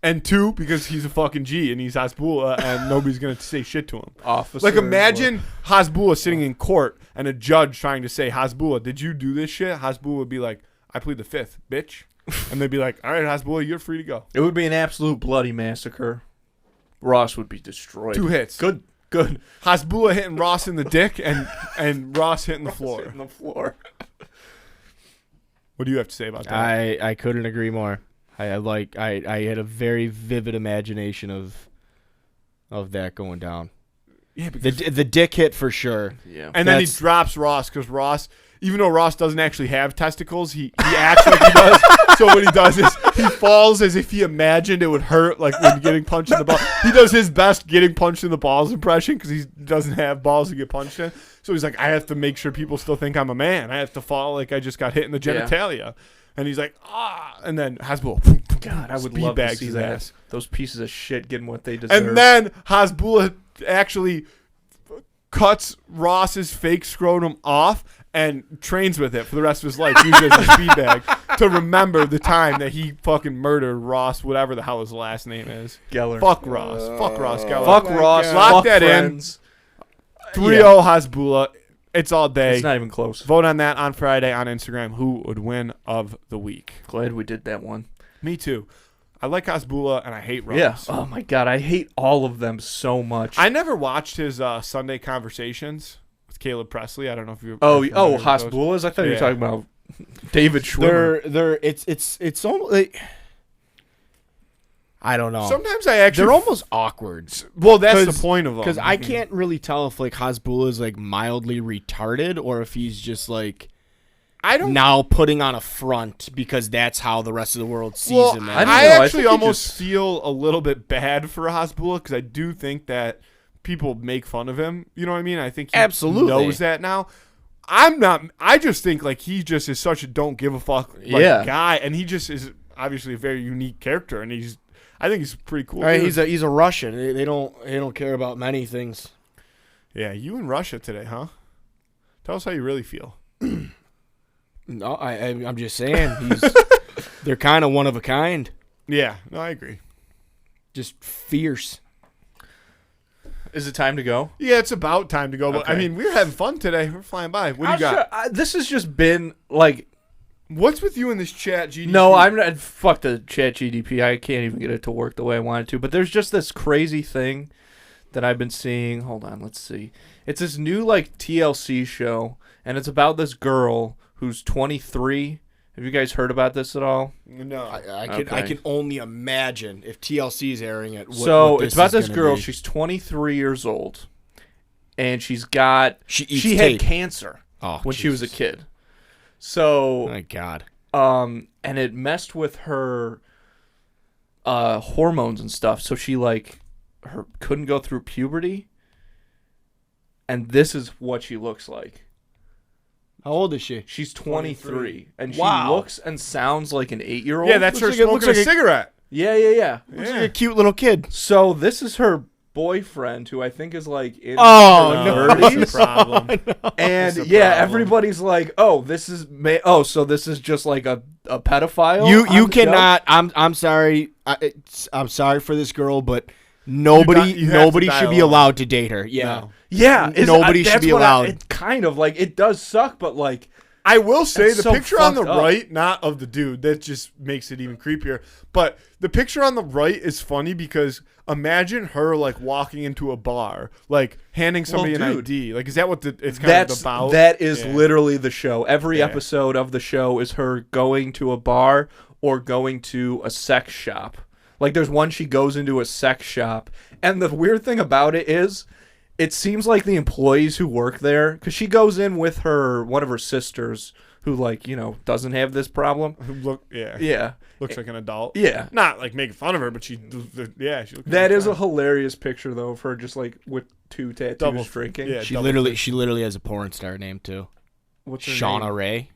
A: And 2, because he's a fucking G and he's Hasbulla and nobody's going to say shit to him.
B: Officer.
A: Like, imagine Hasbulla sitting in court and a judge trying to say, Hasbulla, did you do this shit? Hasbulla would be like, I plead the 5th, bitch. And they'd be like, all right, Hasbulla, you're free to go.
B: It would be an absolute bloody massacre. Ross would be destroyed.
A: 2 hits.
B: Good.
A: Hasbulla hitting Ross in the dick and Ross hitting the floor.
B: Hitting the floor.
A: What do you have to say about that?
C: I couldn't agree more. I had a very vivid imagination of that going down.
A: Yeah, because
C: The dick hit for sure.
B: Yeah.
A: and then he drops Ross because Ross, even though Ross doesn't actually have testicles, he acts like he does. So what he does is he falls as if he imagined it would hurt, like when getting punched in the ball. He does his best getting punched in the balls impression because he doesn't have balls to get punched in. So he's like, I have to make sure people still think I'm a man. I have to fall like I just got hit in the genitalia. And he's like, and then Hasbulla.
B: God, I would
A: speed
B: love to
A: bags
B: see
A: his
B: that.
A: ass.
B: Those pieces of shit getting what they deserve.
A: And then Hasbulla actually cuts Ross's fake scrotum off and trains with it for the rest of his life. Uses it as a speed bag to remember the time that he fucking murdered Ross, whatever the hell his last name is.
B: Geller.
A: Fuck Ross. Fuck Ross Geller.
B: Fuck Ross.
A: Lock
B: Fuck
A: that
B: friends.
A: in. 3-0 Hasbulla. It's all day.
B: It's not even close.
A: Vote on that on Friday on Instagram. Who would win of the week?
B: Glad we did that one.
A: Me too. I like Hasbulla and I hate Ross.
B: Yeah. Oh my God, I hate all of them so much.
A: I never watched his Sunday Conversations with Caleb Presley. I don't know if you.
B: Hasbulla's. I thought you were
A: Yeah.
B: talking about David Schwimmer.
C: It's almost like, I don't know.
A: Sometimes I actually.
C: They're almost awkward.
A: Well, that's the point of them.
C: Because I can't really tell if like Hasbulla is like mildly retarded or if he's just like
A: I don't.
C: now putting on a front because that's how the rest of the world sees
A: Well,
C: him.
B: I don't
A: I
B: know. I
A: actually
B: think he
A: almost
B: just-
A: feel a little bit bad for Hasbulla because I do think that people make fun of him. You know what I mean? I think he
C: Absolutely.
A: knows that now. I'm not. I just think like he just is such a don't give a fuck guy, and he just is obviously a very unique character, and I think he's pretty cool.
C: All right,
A: dude.
C: he's a Russian. They don't care about many things.
A: Yeah, you in Russia today, huh? Tell us how you really feel.
C: No, I'm just saying they're kind of one of a kind.
A: Yeah, no, I agree.
C: Just fierce.
B: Is it time to go?
A: Yeah, it's about time to go. But I
B: Okay.
A: mean, we're having fun today. We're flying by. What do you got?
B: This has just been like.
A: What's with you in this chat, GDP?
B: No, I'm not. Fuck the chat GDP. I can't even get it to work the way I want it to. But there's just this crazy thing that I've been seeing. Hold on, let's see. It's this new like TLC show, and it's about this girl who's 23. Have you guys heard about this at all?
A: No.
C: I
B: Okay.
C: can only imagine if TLC is airing it.
B: So it's about this
C: is
B: girl.
C: gonna be.
B: She's 23 years old, and she had
C: tape.
B: cancer when she was a kid. So
C: My God.
B: and it messed with her hormones and stuff. So she couldn't go through puberty, and this is what she looks like.
C: How old is she?
B: She's 23, and she
C: Wow.
B: looks and sounds like an 8-year-old.
A: Yeah, that's her
C: Looks like it-
A: smoking
C: looks
A: a
C: like a-
A: cigarette.
B: Yeah.
C: Looks like a cute little kid.
B: So this is her boyfriend, who I think is like in
C: Oh,
B: her
C: no.
B: 30s.
A: That's the problem.
B: And
A: That's a
B: yeah,
A: problem.
B: everybody's like, "Oh, this is so this is just like a pedophile."
C: You
B: on the show?
C: cannot. I'm sorry. I'm sorry for this girl, but nobody
A: you have to
C: should
A: dial
C: be
A: up.
C: allowed to date her. Yeah.
A: No.
B: Yeah,
C: Nobody should
B: that's
C: be
B: what
C: allowed.
B: It kind of like it does suck, but like
A: I will say
B: That's
A: the
B: so
A: picture on the
B: fucked up.
A: right, not of the dude, that just makes it even creepier. But the picture on the right is funny because imagine her like walking into a bar, like handing somebody an
B: dude.
A: ID. Like, is that what it's kind of about?
B: that is
A: Yeah.
B: literally the show. Every
A: Yeah.
B: episode of the show is her going to a bar or going to a sex shop. Like there's one she goes into a sex shop, and the weird thing about it is, it seems like the employees who work there, because she goes in with one of her sisters who doesn't have this problem. Yeah.
A: Looks like an adult.
B: Yeah.
A: Not like making fun of her, but she looks
B: That is a
A: fine.
B: hilarious picture though of her just like with two tattoos
A: Double-
B: drinking.
A: yeah.
C: She
A: double
C: literally has a porn star name too.
B: What's her
C: Shauna
B: name?
C: Ray.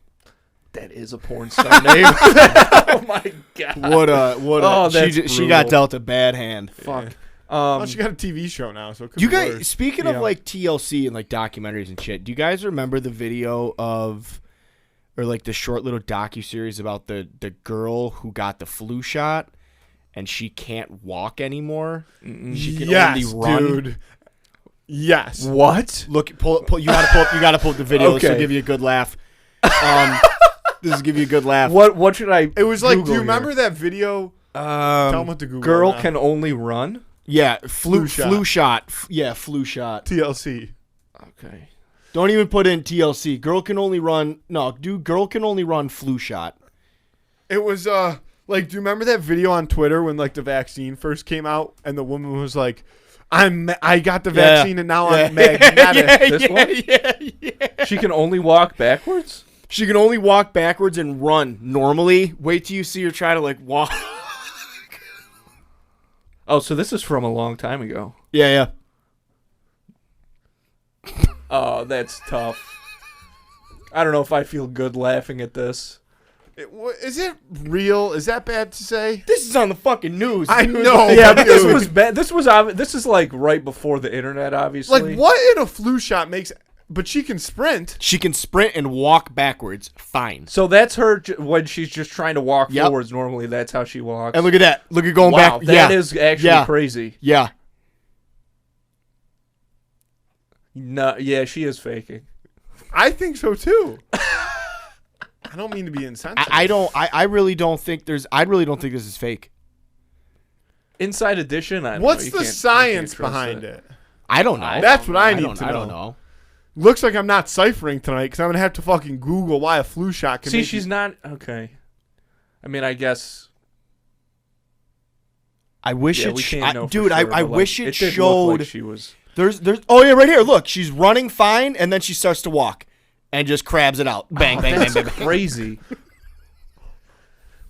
B: That is a porn star name. Oh my god. Oh, that's
C: she got
B: brutal.
C: dealt a bad hand.
B: Fuck.
A: Well, she got a TV show now, so it could
C: You
A: be
C: guys,
A: worse.
C: speaking
B: Yeah.
C: of like TLC and like documentaries and shit, do you guys remember the video or like the short little docuseries about the girl who got the flu shot and she can't walk anymore. She can
A: Yes,
C: only run.
A: dude. Yes.
B: What?
C: Look, pull. You gotta pull up the video. This will
B: Okay.
C: give you a good laugh. This will give you a good laugh.
B: What should I?
A: It was like,
B: Google
A: do you
B: here?
A: remember that video? Tell them what to Google.
B: Girl
A: now.
B: can only run.
C: Yeah,
A: Flu
C: flu
A: shot.
C: shot. Yeah, flu shot.
A: TLC.
B: Okay.
C: Don't even put in TLC. Girl can only run. No, dude. Girl can only run flu shot.
A: It was like, do you remember that video on Twitter when like the vaccine first came out and the woman was like, I got the vaccine and now I'm magnetic.
B: This one?
C: Yeah.
B: She can only walk backwards.
C: She can only walk backwards and run normally. Wait till you see her try to like walk.
B: Oh, so this is from a long time ago.
C: Yeah.
B: Oh, that's tough. I don't know if I feel good laughing at this.
A: Is it real? Is that bad to say?
C: This is on the fucking news.
A: I
C: dude.
A: know.
B: Yeah, but this was bad. This is like right before the internet, obviously.
A: Like, what in a flu shot makes... But she can sprint.
C: She can sprint and walk backwards. Fine.
B: So that's her when she's just trying to walk
C: Yep.
B: forwards. Normally, that's how she walks.
C: And look at that. Look at going
B: wow,
C: back.
B: that is actually
C: Yeah.
B: crazy.
C: Yeah.
B: No, yeah, she is faking.
A: I think so, too. I don't mean to be insensitive.
C: I really don't think this is fake.
B: Inside Edition. I don't
A: What's
B: know.
A: the science behind it?
C: I don't know.
A: That's what I need to know.
C: I don't know.
A: Looks like I'm not ciphering tonight because I'm going to have to fucking Google why a flu shot can
B: See,
A: make
B: she's not okay. I mean, I guess.
C: I wish
B: Yeah,
C: it
B: we
C: sh-
B: can't know for
C: dude,
B: sure,
C: I
B: but,
C: wish
B: like,
C: it
B: did look
C: showed
B: like she was.
C: there's oh yeah, right here. Look, she's running fine and then she starts to walk and just crabs it out. Bang, bang, bang, bang, bang.
B: Crazy.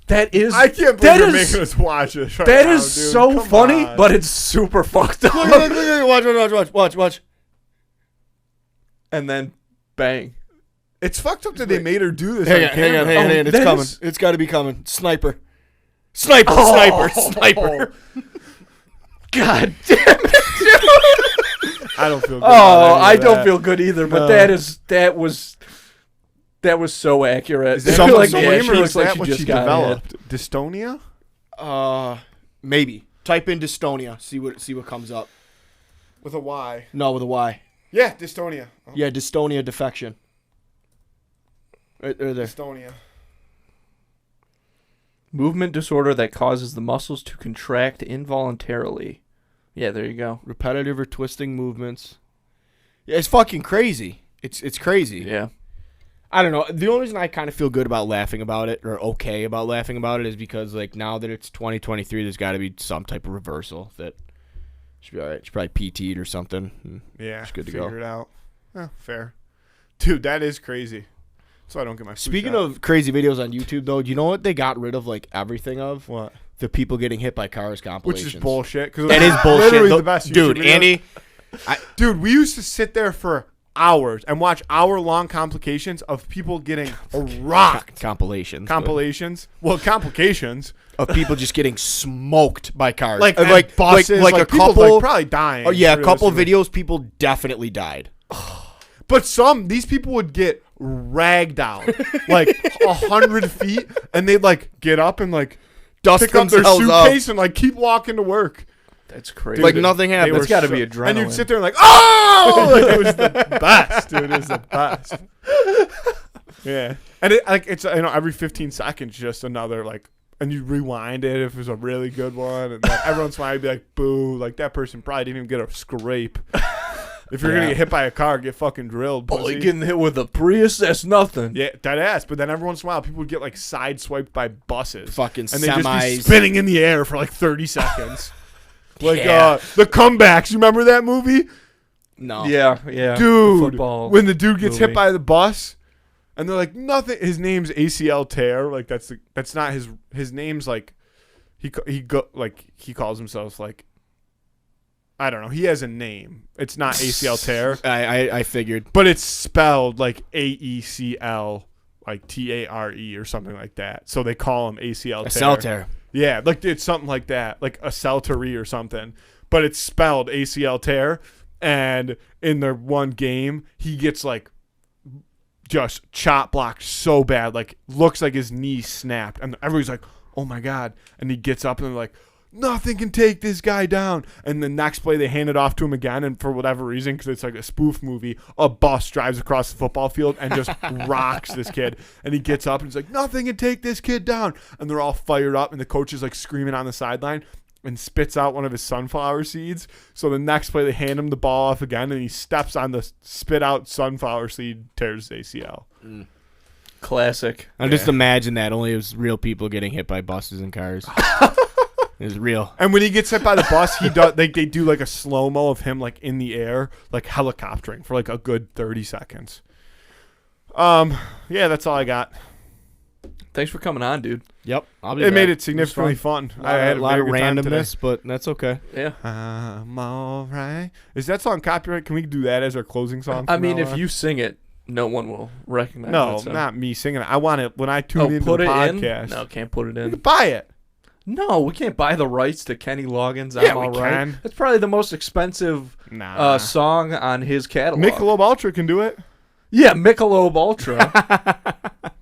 B: That is.
A: I can't believe
B: that
A: you're
B: is-
A: making us watch this right
B: That
A: now,
B: is
A: dude.
B: so
A: Come
B: funny,
A: on.
B: but it's super fucked up.
C: Look, watch.
B: And then, bang.
A: It's fucked up that they made her do this.
C: Hang
A: on
C: on.
A: camera.
C: It's
B: that
C: coming.
B: is-
C: It's got to be coming. Sniper.
B: God damn it.
A: I don't feel good.
B: Oh,
A: about
B: I
A: any of
B: don't
A: that.
B: feel good either. But that was so accurate.
A: Is that
C: Someone-
A: like
C: someone-
A: name
B: she
A: or
B: looks
A: is
B: like
A: that
B: she
A: what
B: just
A: she
B: got
A: developed? Dystonia?
C: Maybe. Type in dystonia. See what comes up.
A: With a Y.
C: No, with a Y.
A: Yeah, dystonia. Oh,
C: Yeah, dystonia defection. Right there.
A: Dystonia.
B: Movement disorder that causes the muscles to contract involuntarily. Yeah, there you go.
C: Repetitive or twisting movements. Yeah, it's fucking crazy. It's crazy.
B: Yeah.
C: I don't know. The only reason I kind of feel good about laughing about it, or okay about laughing about it, is because like now that it's 2023, there's got to be some type of reversal that should be all right. Should probably PT'd or something.
A: Yeah,
C: It's good to
A: figure
C: go.
A: it out. Oh, fair. Dude, that is crazy. So I don't get my flu
C: Speaking
A: shot.
C: of crazy videos on YouTube, though, do you know what they got rid of like everything of?
A: What?
C: The people getting hit by cars
A: Which
C: compilations.
A: is bullshit. Cause
C: That is bullshit.
A: Literally
C: Though-
A: the best
C: dude,
A: YouTube videos.
C: Andy.
A: Dude, we used to sit there for hours and watch hour-long complications of people getting rocked.
C: Compilations.
A: Compilations. Well, complications.
C: Of people just getting smoked by cars.
A: Like,
C: like
A: buses.
C: like a
A: people,
C: couple.
A: like, probably dying.
C: Oh yeah, a couple
A: realistically.
C: videos. People definitely died.
A: But these people would get ragged out like 100 feet, and they'd like get up and like
C: Dust
A: pick up their
C: themselves up.
A: suitcase and like keep walking to work.
B: That's crazy.
C: Like nothing happened.
B: That's got to be adrenaline.
A: And you'd sit there and like, oh, like it was the best, dude. It was the best. Yeah, and it's every 15 seconds just another like, and you rewind it if it was a really good one, and like, every once in a while you'd be like, boo, like that person probably didn't even get a scrape. If you're gonna get hit by a car, get fucking drilled.
B: Oh,
A: Pussy.
B: getting hit with a Prius, that's nothing.
A: Yeah, that ass. But then every once in a while, people would get like sideswiped by buses.
C: Fucking
A: and they'd just be
C: semis.
A: spinning in the air for like 30 seconds. Like
C: Yeah.
A: the comebacks. You remember that movie?
C: No.
B: Yeah. The
A: Dude,
B: football
A: when the dude gets hit
B: movie.
A: by the bus, and they're like, nothing. His name's ACL tear. Like that's not his name's like he calls himself like, I don't know. He has a name. It's not ACL tear,
C: I figured.
A: but it's spelled like AECL, like TARE or something like that. So they call him ACL tear.
C: A cell tear.
A: Yeah, like it's something like that, like a Celtery or something. But it's spelled ACL tear. And in their one game, he gets like just chop blocked so bad, like looks like his knee snapped, and everybody's like, "Oh my god!" And he gets up and they're like, nothing can take this guy down. And the next play, they hand it off to him again. And for whatever reason, because it's like a spoof movie, a bus drives across the football field and just rocks this kid. And he gets up and he's like, nothing can take this kid down. And they're all fired up. And the coach is like screaming on the sideline and spits out one of his sunflower seeds. So the next play, they hand him the ball off again. And he steps on the spit out sunflower seed, tears his ACL.
B: Classic.
C: I just imagine that only it was real people getting hit by buses and cars. It was real.
A: And when he gets hit by the bus, he does. They do like a slow mo of him like in the air, like helicoptering for like a good 30 seconds. Yeah, that's all I got.
B: Thanks for coming on, dude.
C: Yep.
A: It made it significantly fun. I had
C: a lot of
A: very good time
C: randomness,
A: today.
C: but that's okay.
B: Yeah.
A: I'm all right. Is that song copyright? Can we do that as our closing song?
B: I
A: from
B: mean,
A: now
B: if
A: on?
B: you sing it, no one will recognize
A: No,
B: it. So.
A: not me singing it. I want it when I tune into
B: put
A: the
B: it
A: podcast.
B: in? No, can't put it
A: You
B: in.
A: can buy it.
B: No, we can't buy the rights to Kenny Loggins'
A: Yeah,
B: I'm
A: we
B: All Right.
A: can.
B: That's probably the most expensive song on his catalog.
A: Michelob Ultra can do it.
B: Yeah, Michelob Ultra.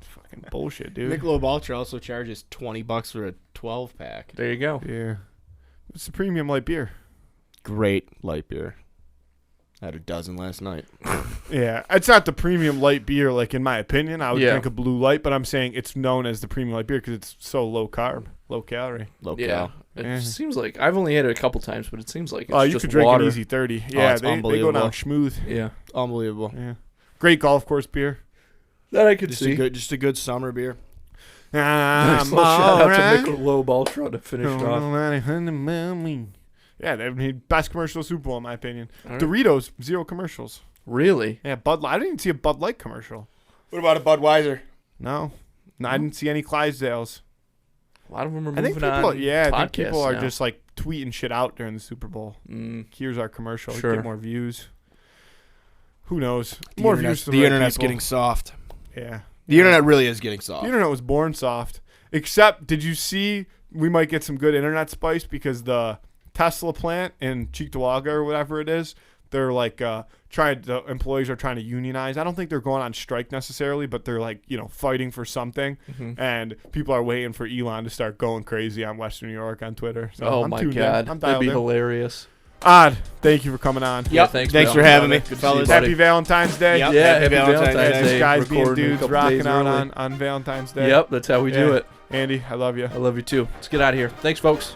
A: Fucking bullshit, dude.
C: Michelob Ultra also charges $20 for a 12-pack.
B: There you go.
A: Yeah. It's a premium light beer.
C: Great light beer. I had a dozen last night.
A: Yeah, it's not the premium light beer, like in my opinion. I would
B: Yeah.
A: drink a Blue Light, but I'm saying it's known as the premium light beer because it's so low carb, low calorie.
C: Low
B: Yeah.
C: cal.
B: It
A: Yeah.
B: seems like I've only had it a couple times, but it seems like it's
A: Oh, you
B: just
A: could drink
B: water.
A: an easy 30. Yeah,
C: it's
A: they go
C: unbelievable.
A: down smooth.
B: Yeah,
C: Unbelievable.
A: Yeah, great golf course beer.
B: that I could
C: Just
B: see.
C: a good summer beer.
B: Nice
A: I'm
B: little shout out
A: alright.
B: to Michelob Ultra to finish it off.
A: Yeah, they made best commercial Super Bowl in my opinion.
B: All right.
A: Doritos, 0 commercials.
B: Really?
A: Yeah, Bud Light. I didn't even see a Bud Light commercial.
C: What about a Budweiser?
A: No, I didn't see any Clydesdales.
B: A lot of them are
A: I think
B: moving
A: people,
B: on.
A: I think people
B: podcasts
A: are
B: now.
A: just like tweeting shit out during the Super Bowl. Here's our commercial.
B: Sure.
A: Get more views. Who knows?
C: The
A: More
C: internet's-
A: views. To
C: The
A: right
C: internet's
A: people.
C: getting soft.
A: Yeah.
C: The internet really is getting soft.
A: The internet was born soft. Except, did you see? We might get some good internet spice because the Tesla plant in Cheektowaga or whatever it is, they're like the employees are trying to unionize. I don't think they're going on strike necessarily, but they're like, fighting for something. And people are waiting for Elon to start going crazy on Western New York on Twitter. So
B: Oh
A: I'm
B: my
A: tuned in.
B: God,
A: I'm
B: that'd
A: dialed
B: be
A: in.
B: hilarious.
A: Odd, thank you for coming on.
B: Yeah, thanks
C: for having me,
B: Good to see you,
C: fellas.
B: buddy.
A: Happy Valentine's Day.
C: Yep.
B: Yeah,
C: Happy
B: happy
C: Valentine's
B: Valentine's
C: Day.
B: Day.
A: These guys being
B: Recording a
A: dudes
B: couple
A: rocking
B: days
A: out
B: early.
A: on Valentine's Day.
B: Yep, that's how we do
A: Yeah.
B: it.
A: Andy, I love you.
B: I love you too. Let's get out of here. Thanks, folks.